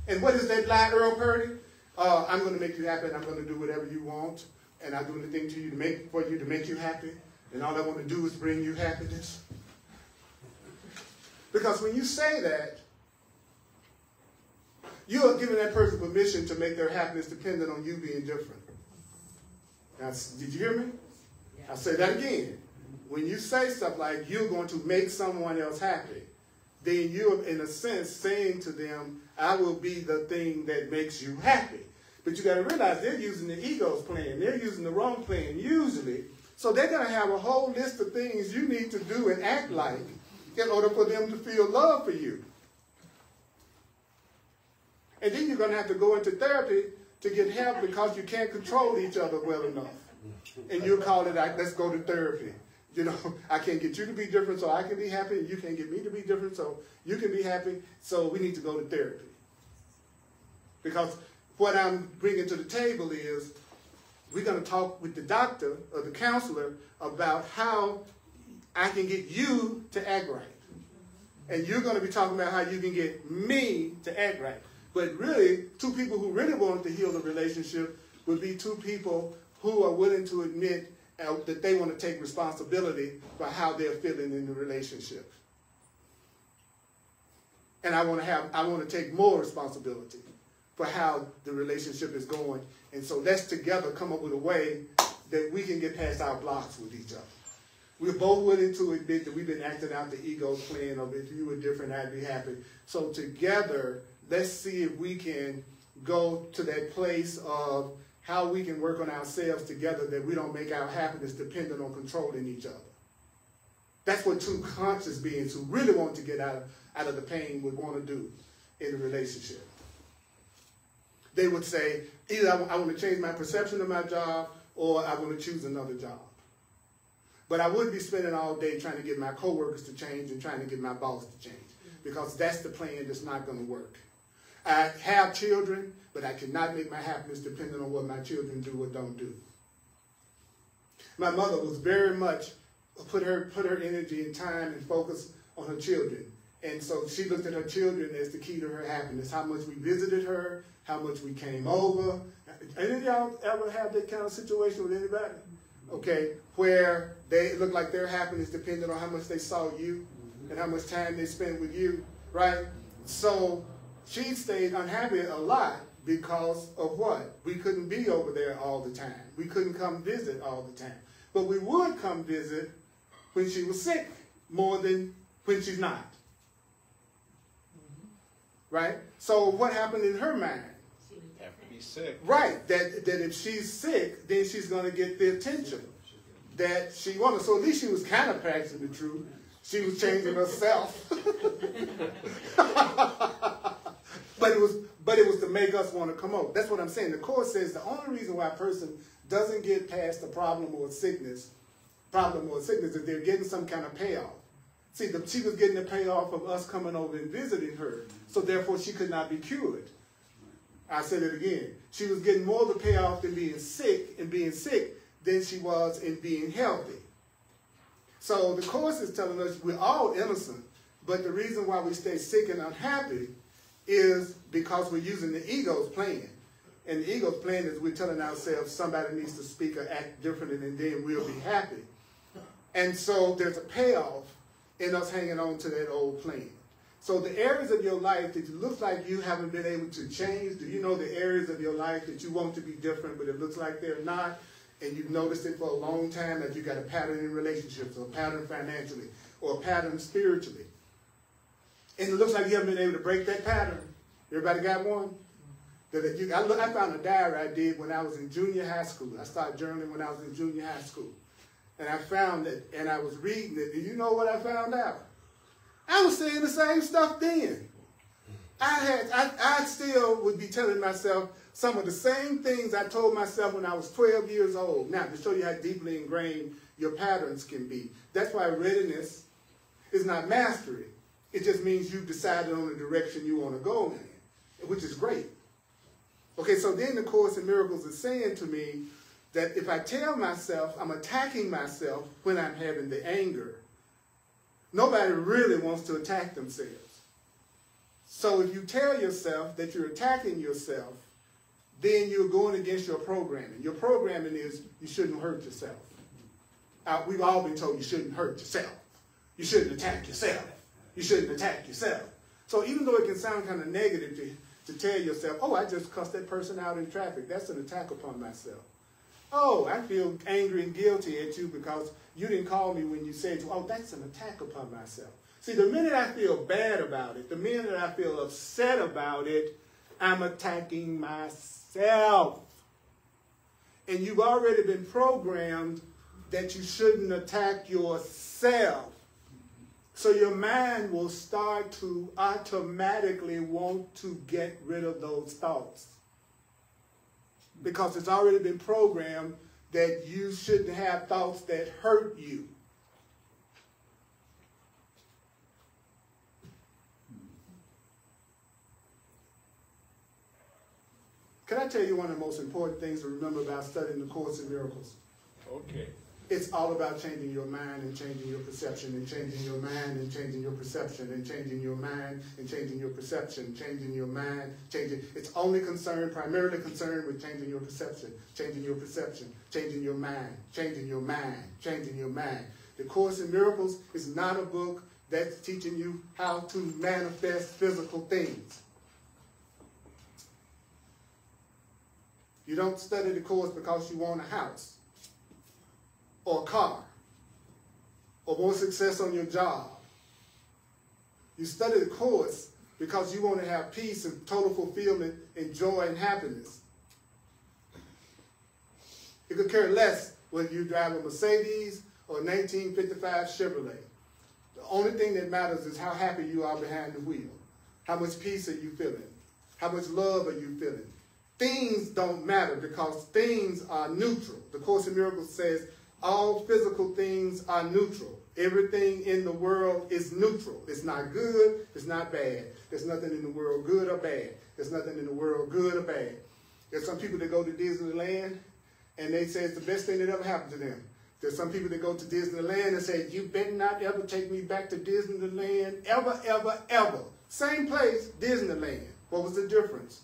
And what is that lie, Earl Purdy? I'm going to make you happy, and I'm going to do whatever you want, and I'll do anything to you to make you happy, and all I want to do is bring you happiness. Because when you say that, you are giving that person permission to make their happiness dependent on you being different. Now, did you hear me? Yeah. I'll say that again. When you say stuff like you're going to make someone else happy, then you're, in a sense, saying to them, I will be the thing that makes you happy. But you got to realize they're using the ego's plan. They're using the wrong plan, usually, So they're going to have a whole list of things you need to do and act like in order for them to feel love for you. And then you're going to have to go into therapy to get help because you can't control each other well enough. And you'll call it, let's go to therapy. You know, I can't get you to be different so I can be happy, and you can't get me to be different so you can be happy, so we need to go to therapy. Because what I'm bringing to the table is we're going to talk with the doctor or the counselor about how I can get you to act right. And you're going to be talking about how you can get me to act right. But really, two people who really want to heal the relationship would be two people who are willing to admit that they want to take responsibility for how they're feeling in the relationship. And I want to take more responsibility for how the relationship is going. And so let's together come up with a way that we can get past our blocks with each other. We're both willing to admit that we've been acting out the ego plan of if you were different, I'd be happy. So together, let's see if we can go to that place of how we can work on ourselves together, that we don't make our happiness dependent on controlling each other. That's what two conscious beings who really want to get out of the pain would want to do in a relationship. They would say, either I want to change my perception of my job, or I want to choose another job. But I would be spending all day trying to get my coworkers to change and trying to get my boss to change, because that's the plan that's not going to work. I have children, but I cannot make my happiness dependent on what my children do or don't do. My mother was very much put her energy and time and focus on her children. And so she looked at her children as the key to her happiness. How much we visited her, how much we came over. Any of y'all ever have that kind of situation with anybody? Okay, where they look like their happiness depended on how much they saw you and how much time they spent with you, right? So she stayed unhappy a lot because of what? We couldn't be over there all the time. We couldn't come visit all the time. But we would come visit when she was sick more than when she's not. Right? So what happened in her mind? She would have to be sick. Right. That if she's sick, then she's going to get the attention that she wanted. So at least she was kind of practicing the truth. She was changing herself. But it was to make us want to come out. That's what I'm saying. The Course says the only reason why a person doesn't get past the problem or sickness is they're getting some kind of payoff. See, she was getting the payoff of us coming over and visiting her, so therefore she could not be cured. I said it again. She was getting more of the payoff than being sick than she was in being healthy. So the Course is telling us we're all innocent, but the reason why we stay sick and unhappy is because we're using the ego's plan. And the ego's plan is we're telling ourselves somebody needs to speak or act differently and then we'll be happy. And so there's a payoff in us hanging on to that old plan. So the areas of your life that it looks like you haven't been able to change, do you know the areas of your life that you want to be different but it looks like they're not, and you've noticed it for a long time, that you got a pattern in relationships or a pattern financially or a pattern spiritually. And it looks like you haven't been able to break that pattern. Everybody got one? I found a diary I did when I was in junior high school. I started journaling when I was in junior high school. And I found it, and I was reading it. And you know what I found out? I was saying the same stuff then. I still would be telling myself some of the same things I told myself when I was 12 years old. Now, to show you how deeply ingrained your patterns can be. That's why readiness is not mastery. It just means you've decided on the direction you want to go in, which is great. Okay, so then the Course in Miracles is saying to me that if I tell myself I'm attacking myself when I'm having the anger, nobody really wants to attack themselves. So if you tell yourself that you're attacking yourself, then you're going against your programming. Your programming is you shouldn't hurt yourself. We've all been told you shouldn't hurt yourself. You shouldn't attack yourself. You shouldn't attack yourself. So even though it can sound kind of negative to tell yourself, oh, I just cussed that person out in traffic, that's an attack upon myself. Oh, I feel angry and guilty at you because you didn't call me when you said, oh, that's an attack upon myself. See, the minute I feel bad about it, the minute I feel upset about it, I'm attacking myself. And you've already been programmed that you shouldn't attack yourself. So your mind will start to automatically want to get rid of those thoughts, because it's already been programmed that you shouldn't have thoughts that hurt you. Can I tell you one of the most important things to remember about studying the Course in Miracles? Okay. It's all about changing your mind and changing your perception and changing your mind and changing your perception and changing your mind and changing your perception, changing your mind, changing. It's only primarily concerned with changing your perception, changing your perception, changing your mind, changing your mind, changing your mind. The Course in Miracles is not a book that's teaching you how to manifest physical things. You don't study the Course because you want a house, or a car, or more success on your job. You study the Course because you want to have peace and total fulfillment and joy and happiness. It could care less whether you drive a Mercedes or a 1955 Chevrolet. The only thing that matters is how happy you are behind the wheel. How much peace are you feeling? How much love are you feeling? Things don't matter because things are neutral. The Course in Miracles says all physical things are neutral. Everything in the world is neutral. It's not good, it's not bad. There's nothing in the world good or bad. There's nothing in the world good or bad. There's some people that go to Disneyland and they say it's the best thing that ever happened to them. There's some people that go to Disneyland and say, you better not ever take me back to Disneyland, ever, ever, ever. Same place, Disneyland. What was the difference?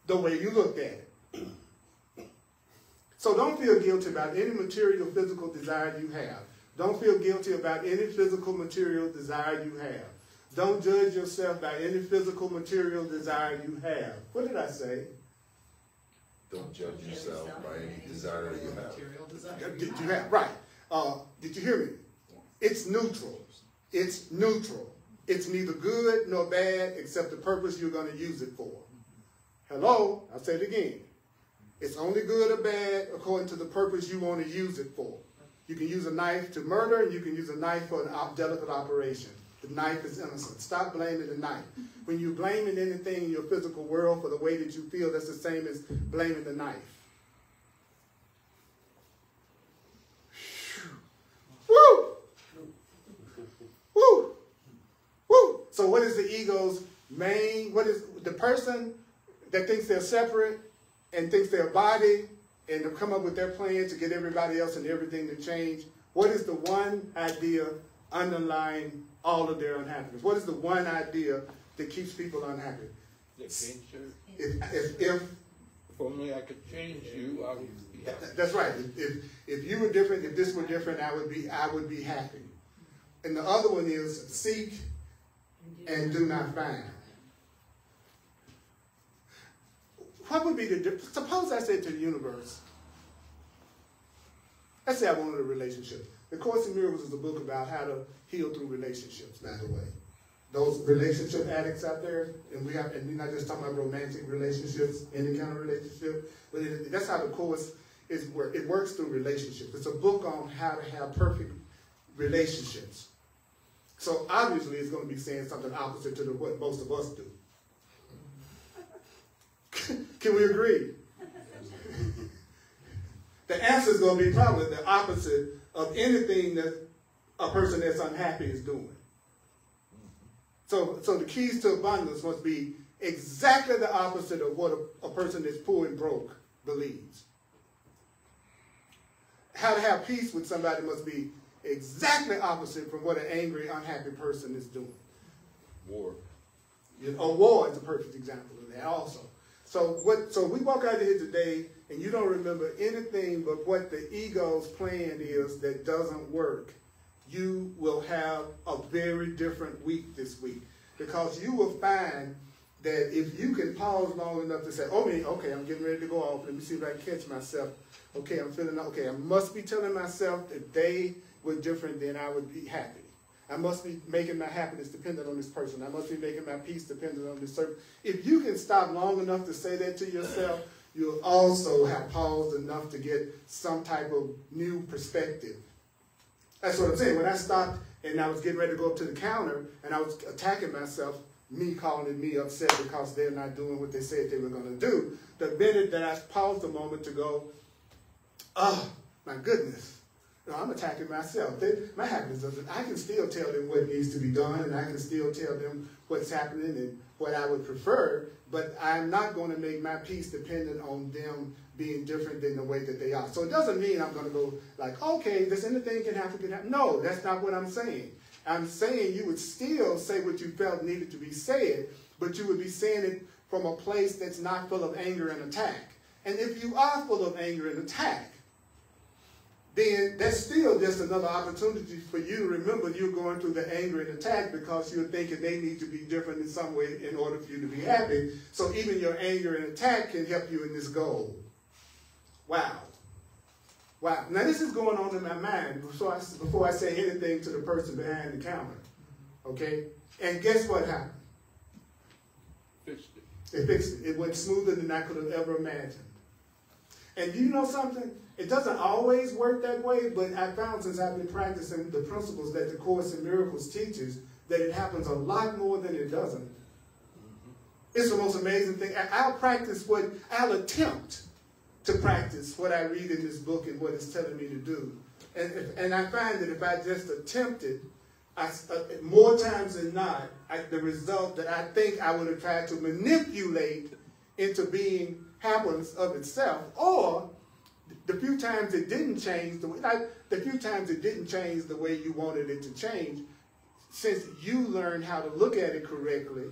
The way you looked at it. So don't feel guilty about any material physical desire you have. Don't feel guilty about any physical material desire you have. Don't judge yourself by any physical material desire you have. What did I say? Don't judge yourself by any desire you have. Did you have? Right. Did you hear me? It's neutral. It's neutral. It's neither good nor bad except the purpose you're going to use it for. Hello? I'll say it again. It's only good or bad according to the purpose you want to use it for. You can use a knife to murder, and you can use a knife for an delicate operation. The knife is innocent. Stop blaming the knife. When you're blaming anything in your physical world for the way that you feel, that's the same as blaming the knife. Woo! Woo! Woo! So what is the ego's main, what is the person that thinks they're separate and thinks they're a body and have come up with their plan to get everybody else and everything to change? What is the one idea underlying all of their unhappiness? What is the one idea that keeps people unhappy? If only I could change you, I would be happy. That's right. If you were different, if this were different, I would be happy. And the other one is seek and do not find. What would be the difference? Suppose I said to the universe, let's say I wanted a relationship. The Course in Miracles is a book about how to heal through relationships, by the way. Those relationship addicts out there, and we're not just talking about romantic relationships, any kind of relationship, but that's how the Course is. It works through relationships. It's a book on how to have perfect relationships. So obviously it's going to be saying something opposite to what most of us do. Can we agree? The answer is going to be probably the opposite of anything that a person that's unhappy is doing. So the keys to abundance must be exactly the opposite of what a person that's poor and broke believes. How to have peace with somebody must be exactly opposite from what an angry, unhappy person is doing. War. A war is a perfect example of that also. So we walk out of here today and you don't remember anything but what the ego's plan is that doesn't work. You will have a very different week this week, because you will find that if you can pause long enough to say, okay, I'm getting ready to go off. Let me see if I can catch myself. Okay, I'm feeling okay. I must be telling myself if they were different, then I would be happy. I must be making my happiness dependent on this person. I must be making my peace dependent on this person. If you can stop long enough to say that to yourself, you'll also have paused enough to get some type of new perspective. That's what I'm saying. When I stopped and I was getting ready to go up to the counter and I was attacking myself, me calling me upset because they're not doing what they said they were going to do, the minute that I paused a moment to go, oh, my goodness, I'm attacking myself. My happiness doesn't, I can still tell them what needs to be done, and I can still tell them what's happening and what I would prefer, but I'm not going to make my peace dependent on them being different than the way that they are. So it doesn't mean I'm going to go like, okay, this anything can happen. No, that's not what I'm saying. I'm saying you would still say what you felt needed to be said, but you would be saying it from a place that's not full of anger and attack. And if you are full of anger and attack, then that's still just another opportunity for you to remember you're going through the anger and attack because you're thinking they need to be different in some way in order for you to be happy. So even your anger and attack can help you in this goal. Wow. Wow. Now this is going on in my mind before I say anything to the person behind the counter. Okay? And guess what happened? Fixed it. It fixed it. It went smoother than I could have ever imagined. And you know something? It doesn't always work that way, but I found since I've been practicing the principles that the Course in Miracles teaches that it happens a lot more than it doesn't. It's the most amazing thing. I'll attempt to practice what I read in this book and what it's telling me to do. And I find that if I just attempt it, more times than not, the result that I think I would have tried to manipulate into being happiness of itself, or the few times it didn't change the way you wanted it to change, since you learned how to look at it correctly,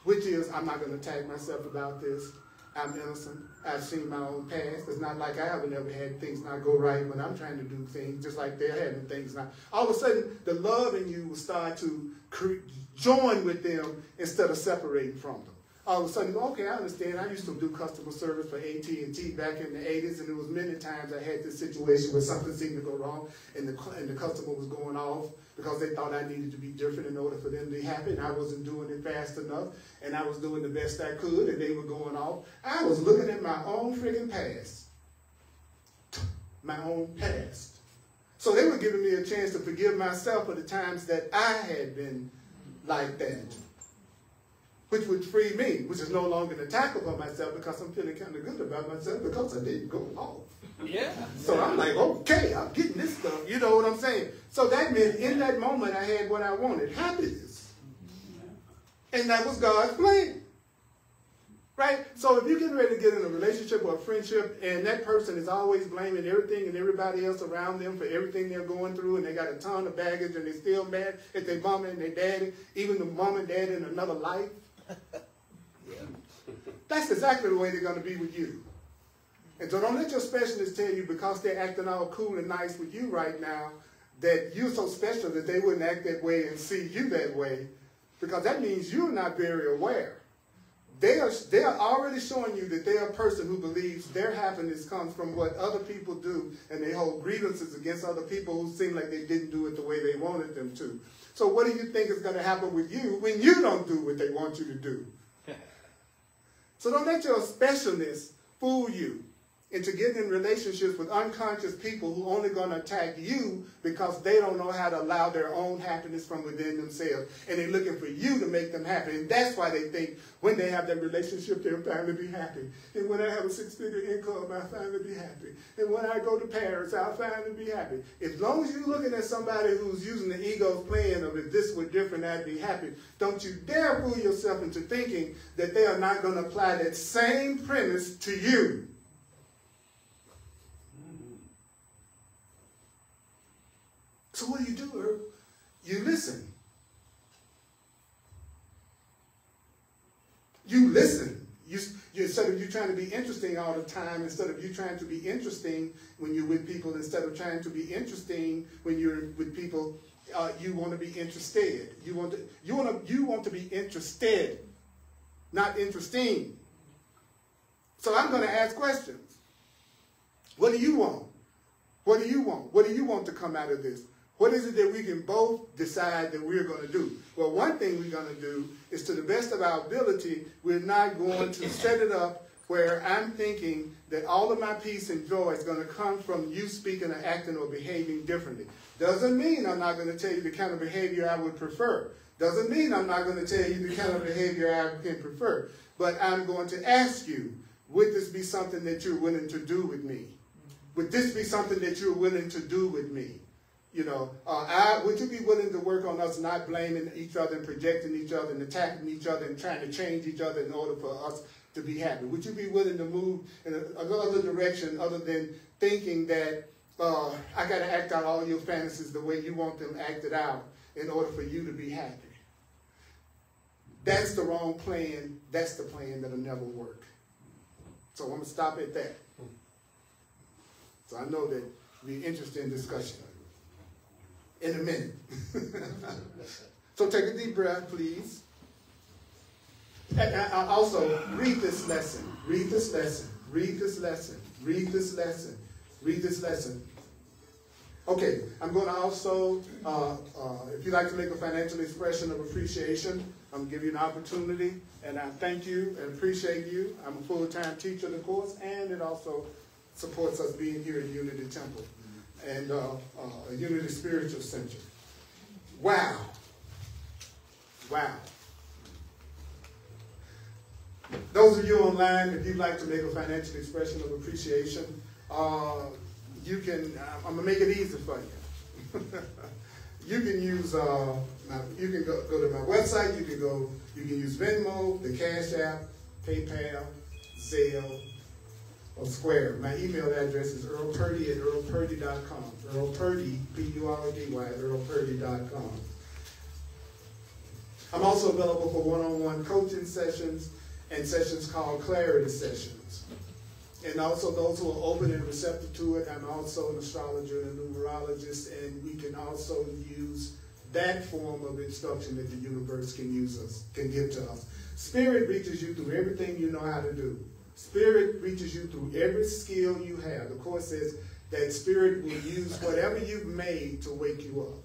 which is, I'm not going to attack myself about this. I'm innocent. I've seen my own past. It's not like I haven't ever had things not go right when I'm trying to do things, just like they're having things not. All of a sudden, the love in you will start to join with them instead of separating from them. All of a sudden, okay, I understand. I used to do customer service for AT&T back in the 80s, and there was many times I had this situation where something seemed to go wrong, and the customer was going off because they thought I needed to be different in order for them to be happy, and I wasn't doing it fast enough, and I was doing the best I could, and they were going off. I was looking at my own friggin' past. My own past. So they were giving me a chance to forgive myself for the times that I had been like that, which would free me, which is no longer an attack upon myself because I'm feeling kind of good about myself because I didn't go off. Yeah. So I'm like, okay, I'm getting this stuff. You know what I'm saying? So that meant in that moment I had what I wanted, happiness. And that was God's plan. Right? So if you're getting ready to get in a relationship or a friendship and that person is always blaming everything and everybody else around them for everything they're going through, and they got a ton of baggage and they're still mad at their mama and their daddy, even the mom and dad in another life, that's exactly the way they're going to be with you. And so don't let your specialist tell you because they're acting all cool and nice with you right now that you're so special that they wouldn't act that way and see you that way, because that means you're not very aware. They are already showing you that they're a person who believes their happiness comes from what other people do, and they hold grievances against other people who seem like they didn't do it the way they wanted them to. So what do you think is going to happen with you when you don't do what they want you to do? So don't let your specialness fool you into getting in relationships with unconscious people who are only going to attack you because they don't know how to allow their own happiness from within themselves. And they're looking for you to make them happy. And that's why they think when they have that relationship, they'll finally be happy. And when I have a 6-figure income, I'll finally be happy. And when I go to Paris, I'll finally be happy. As long as you're looking at somebody who's using the ego's plan of if this were different, I'd be happy, don't you dare fool yourself into thinking that they are not going to apply that same premise to you. So what do, Earl? You listen. You listen. Instead of you trying to be interesting all the time, instead of you trying to be interesting when you're with people, instead of trying to be interesting when you're with people, you want to be interested. You want to be interested, not interesting. So I'm going to ask questions. What do you want? What do you want? What do you want to come out of this? What is it that we can both decide that we're going to do? Well, one thing we're going to do is, to the best of our ability, we're not going to set it up where I'm thinking that all of my peace and joy is going to come from you speaking or acting or behaving differently. Doesn't mean I'm not going to tell you the kind of behavior I would prefer. Doesn't mean I'm not going to tell you the kind of behavior I can prefer. But I'm going to ask you, would this be something that you're willing to do with me? Would this be something that you're willing to do with me? You know, would you be willing to work on us not blaming each other and projecting each other and attacking each other and trying to change each other in order for us to be happy? Would you be willing to move in another direction other than thinking that I got to act out all your fantasies the way you want them acted out in order for you to be happy? That's the wrong plan. That's the plan that'll never work. So I'm going to stop at that. So I know that we'll be interested in discussion in a minute. So take a deep breath, please. And also, read this lesson. Read this lesson. Read this lesson. Read this lesson. Read this lesson. Okay, I'm going to also, if you'd like to make a financial expression of appreciation, I'm going to give you an opportunity, and I thank you and appreciate you. I'm a full-time teacher of the course, and it also supports us being here at Unity Temple and a Unity Spiritual Center. Wow. Wow. Those of you online, if you'd like to make a financial expression of appreciation, you can, I'm going to make it easy for you. You can use, you can go to my website, you can use Venmo, the Cash App, PayPal, Zelle, or Square. My email address is earlpurdy@earlpurdy.com. Earl Purdy, P-U-R-D-Y, earlpurdy.com. I'm also available for one-on-one coaching sessions and sessions called clarity sessions. And also those who are open and receptive to it. I'm also an astrologer and a numerologist, and we can also use that form of instruction that the universe can give to us. Spirit reaches you through everything you know how to do. Spirit reaches you through every skill you have. The Course says that Spirit will use whatever you've made to wake you up.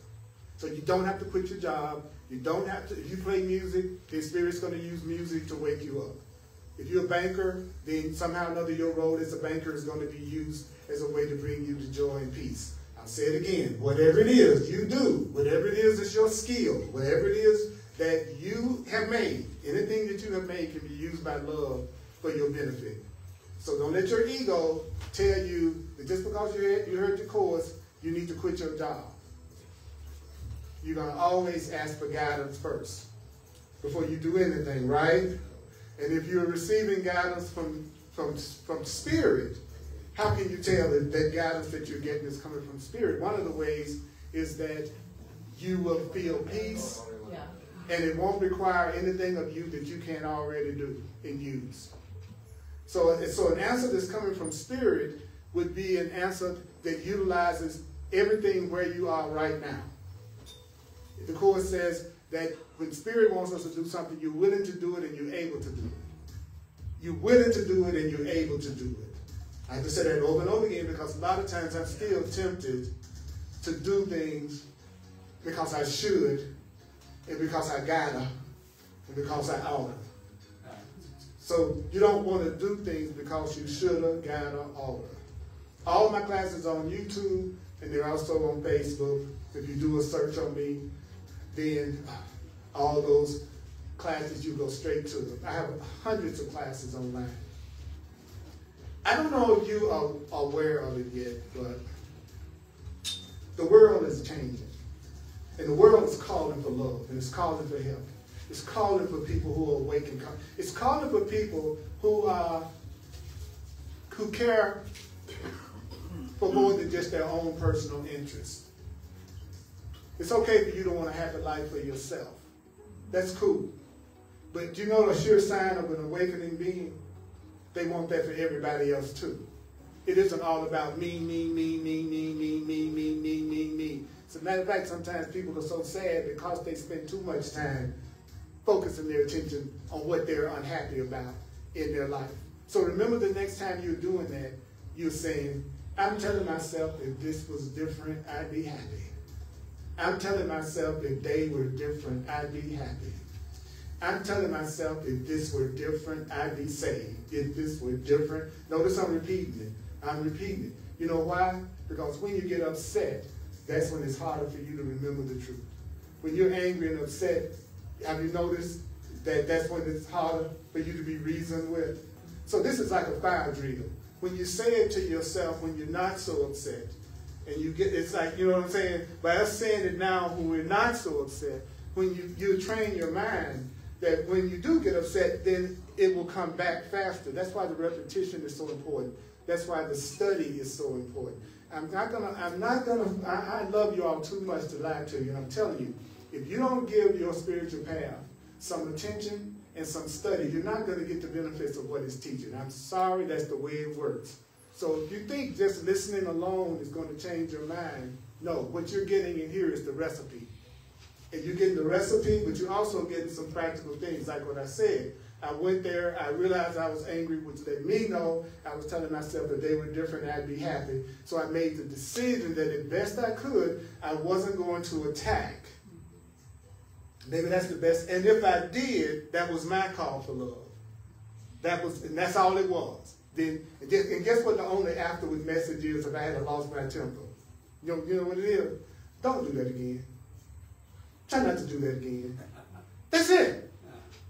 So you don't have to quit your job. You don't have to, if you play music, the Spirit's going to use music to wake you up. If you're a banker, then somehow or another your role as a banker is going to be used as a way to bring you to joy and peace. I'll say it again. Whatever it is you do, whatever it is that's your skill, whatever it is that you have made, anything that you have made can be used by love for your benefit. So don't let your ego tell you that just because you heard your course, you need to quit your job. You're going to always ask for guidance first before you do anything, right? And if you're receiving guidance from Spirit, how can you tell that that guidance that you're getting is coming from Spirit? One of the ways is that you will feel peace, and it won't require anything of you that you can't already do and use. So an answer that's coming from Spirit would be an answer that utilizes everything where you are right now. The Course says that when Spirit wants us to do something, you're willing to do it and you're able to do it. You're willing to do it and you're able to do it. I have to say that over and over again because a lot of times I'm still tempted to do things because I should, and because I gotta, and because I oughta. So you don't want to do things because you shoulda, gotta, oughta. All my classes are on YouTube, and they're also on Facebook. If you do a search on me, then all those classes, you go straight to them. I have hundreds of classes online. I don't know if you are aware of it yet, but the world is changing. And the world is calling for love, and it's calling for help. It's calling for people who are awake and calm. It's calling for people who care for more than just their own personal interests. It's okay for you to want a happy life for yourself. That's cool. But you know a sure sign of an awakening being? They want that for everybody else too. It isn't all about me, me, me, me, me, me, me, me, me, me, me. As a matter of fact, sometimes people are so sad because they spend too much time focusing their attention on what they're unhappy about in their life. So remember the next time you're doing that, you're saying, I'm telling myself if this was different, I'd be happy. I'm telling myself if they were different, I'd be happy. I'm telling myself, if this were different, I'd be saved. If this were different, notice I'm repeating it. I'm repeating it. You know why? Because when you get upset, that's when it's harder for you to remember the truth. When you're angry and upset, have you noticed that that's when it's harder for you to be reasoned with? So this is like a fire drill. When you say it to yourself when you're not so upset, and you get, it's like, you know what I'm saying? By us saying it now when we're not so upset, when you train your mind that when you do get upset, then it will come back faster. That's why the repetition is so important. That's why the study is so important. I love you all too much to lie to you, and I'm telling you, if you don't give your spiritual path some attention and some study, you're not going to get the benefits of what it's teaching. I'm sorry, that's the way it works. So if you think just listening alone is going to change your mind, no, what you're getting in here is the recipe. And you're getting the recipe, but you're also getting some practical things, like what I said. I went there, I realized I was angry, which let me know I was telling myself that they were different, I'd be happy. So I made the decision that as best I could, I wasn't going to attack. Maybe that's the best. And if I did, that was my call for love. And that's all it was. And guess what the only afterward message is if I had lost my temper? You know what it is? Don't do that again. Try not to do that again. That's it.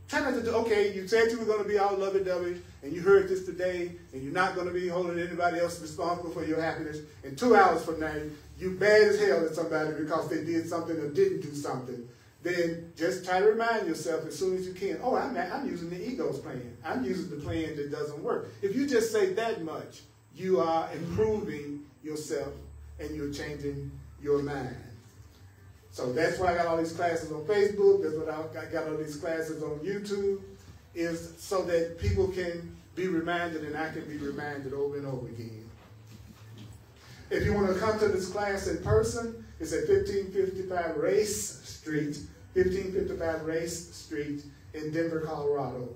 Try not to do, okay, you said you were going to be all lovey-dovey, and you heard this today, and you're not going to be holding anybody else responsible for your happiness. And 2 hours from now, you bad as hell at somebody because they did something or didn't do something. Then just try to remind yourself as soon as you can, oh, I'm using the ego's plan. I'm using the plan that doesn't work. If you just say that much, you are improving yourself and you're changing your mind. So that's why I got all these classes on Facebook. That's what I got all these classes on YouTube, is so that people can be reminded and I can be reminded over and over again. If you want to come to this class in person, it's at 1555 Race Street, 1555 Race Street in Denver, Colorado.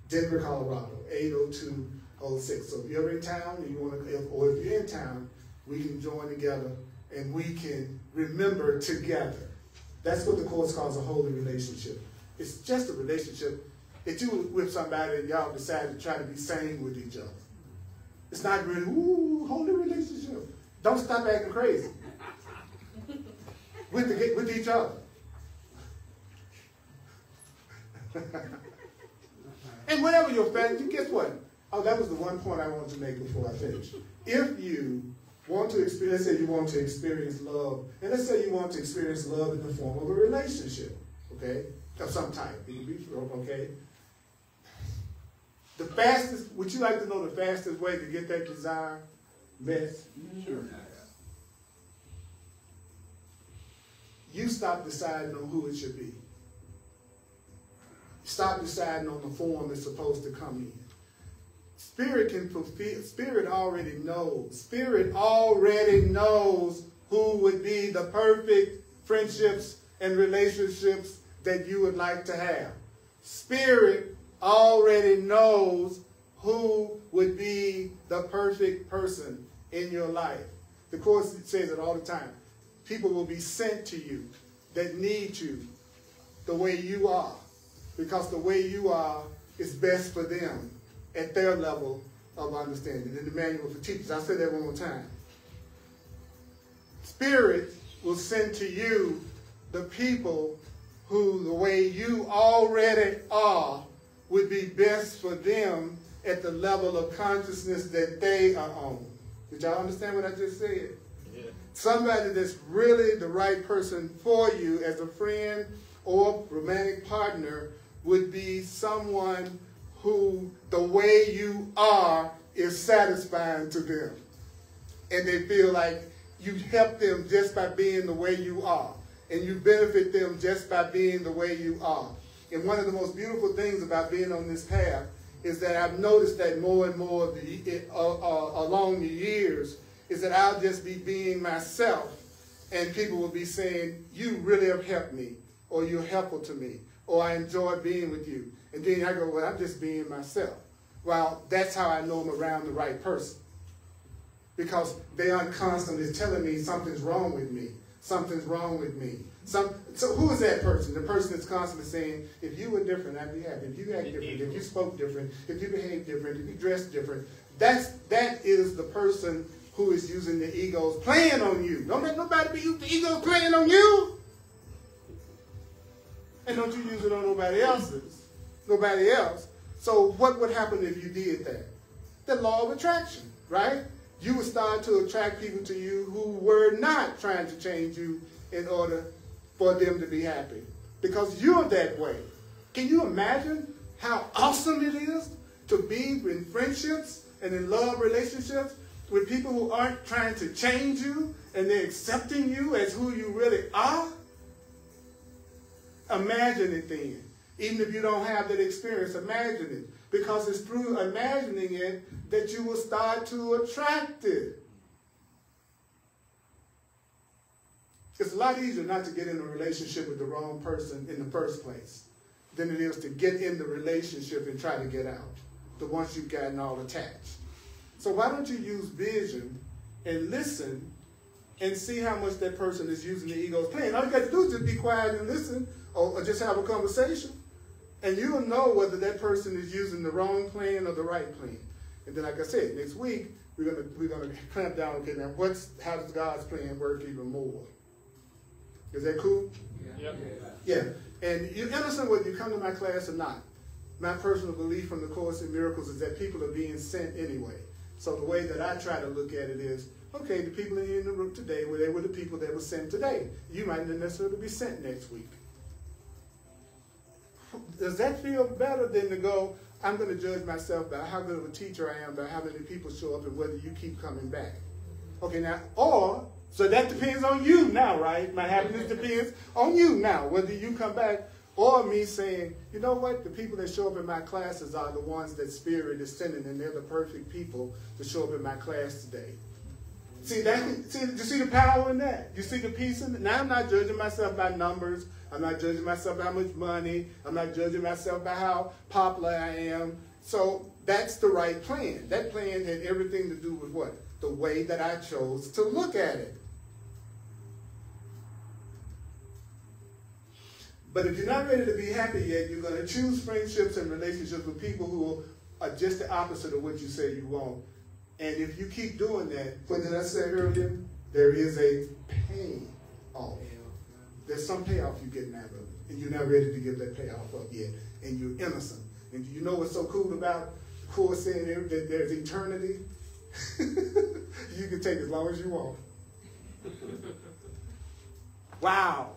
Denver, Colorado, 80206. So if you're in town and you want to, or if you're in town, we can join together and we can remember together. That's what the Course calls a holy relationship. It's just a relationship that you with somebody and y'all decide to try to be sane with each other. It's not really, ooh, holy relationship. Don't stop acting crazy with each other. And whatever your family, guess what? Oh, that was the one point I wanted to make before I finish. If you want to experience, let's say you want to experience love, and let's say you want to experience love in the form of a relationship, okay, of some type, okay. The fastest, would you like to know the fastest way to get that desire met? Sure. You stop deciding on who it should be. Stop deciding on the form it's supposed to come in. Spirit can fulfill, Spirit already knows. Spirit already knows who would be the perfect friendships and relationships that you would like to have. Spirit already knows who would be the perfect person in your life. The Course says it all the time. People will be sent to you that need you the way you are, because the way you are is best for them at their level of understanding. In the Manual for Teachers, I'll say that one more time. Spirit will send to you the people who, the way you already are, would be best for them at the level of consciousness that they are on. Did y'all understand what I just said? Yeah. Somebody that's really the right person for you as a friend or romantic partner would be someone who the way you are is satisfying to them. And they feel like you help them just by being the way you are. And you benefit them just by being the way you are. And one of the most beautiful things about being on this path is that I've noticed that more and more along the years is that I'll just be being myself and people will be saying, you really have helped me, or you're helpful to me, or I enjoy being with you. And then I go, well, I'm just being myself. Well, that's how I know I'm around the right person. Because they aren't constantly telling me something's wrong with me. Something's wrong with me. So who is that person? The person that's constantly saying, if you were different, I'd be happy. If you act different, if you spoke different, if you behaved different, if you dressed different, that is the person who is using the ego's plan on you. Don't let nobody be using the ego's plan on you. And don't you use it on nobody else's. Nobody else. So what would happen if you did that? The law of attraction, right? You would start to attract people to you who were not trying to change you in order for them to be happy. Because you're that way. Can you imagine how awesome it is to be in friendships and in love relationships with people who aren't trying to change you and they're accepting you as who you really are? Imagine it then. Even if you don't have that experience, imagine it. Because it's through imagining it that you will start to attract it. It's a lot easier not to get in a relationship with the wrong person in the first place than it is to get in the relationship and try to get out, the ones you've gotten all attached. So why don't you use vision and listen and see how much that person is using the ego's plan? All you got to do is just be quiet and listen, or just have a conversation. And you'll know whether that person is using the wrong plan or the right plan. And then, like I said, next week, we're gonna clamp down, okay, now how does God's plan work even more? Is that cool? Yeah. Yeah. And you're innocent whether you come to my class or not. My personal belief from the Course in Miracles is that people are being sent anyway. So the way that I try to look at it is, okay, the people in the room today, they were the people that were sent today. You might not necessarily be sent next week. Does that feel better than to go, I'm going to judge myself by how good of a teacher I am, by how many people show up and whether you keep coming back? Okay, now, so that depends on you now, right? My happiness depends on you now, whether you come back, or me saying, you know what, the people that show up in my classes are the ones that Spirit is sending, and they're the perfect people to show up in my class today. See the power in that? You see the peace in it? Now I'm not judging myself by numbers. I'm not judging myself by how much money. I'm not judging myself by how popular I am. So that's the right plan. That plan had everything to do with what? The way that I chose to look at it. But if you're not ready to be happy yet, you're going to choose friendships and relationships with people who are just the opposite of what you say you want. And if you keep doing that, what did I say earlier? There is a payoff. There's some payoff you're getting out of it. And you're not ready to give that payoff up yet. And you're innocent. And you know what's so cool about the Course saying that there's eternity? You can take as long as you want. Wow.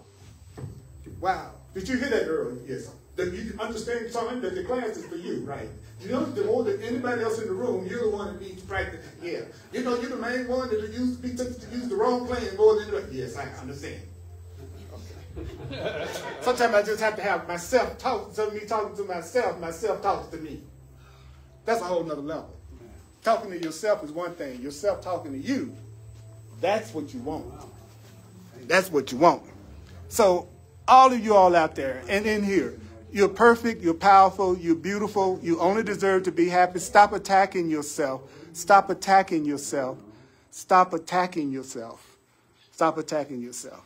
Wow. Did you hear that earlier? Yes. That you understand something that the class is for you, right? You know, the more than anybody else in the room, you're the one that needs practice. Yeah. You know, you're the main one that used to use the wrong plan more than the yes, I understand. Okay. Sometimes I just have to have myself talk. So me talking to myself talks to me. That's a whole nother level. Talking to yourself is one thing. Yourself talking to you, that's what you want. That's what you want. So all of you all out there and in here, you're perfect, you're powerful, you're beautiful, you only deserve to be happy. Stop attacking yourself. Stop attacking yourself. Stop attacking yourself. Stop attacking yourself.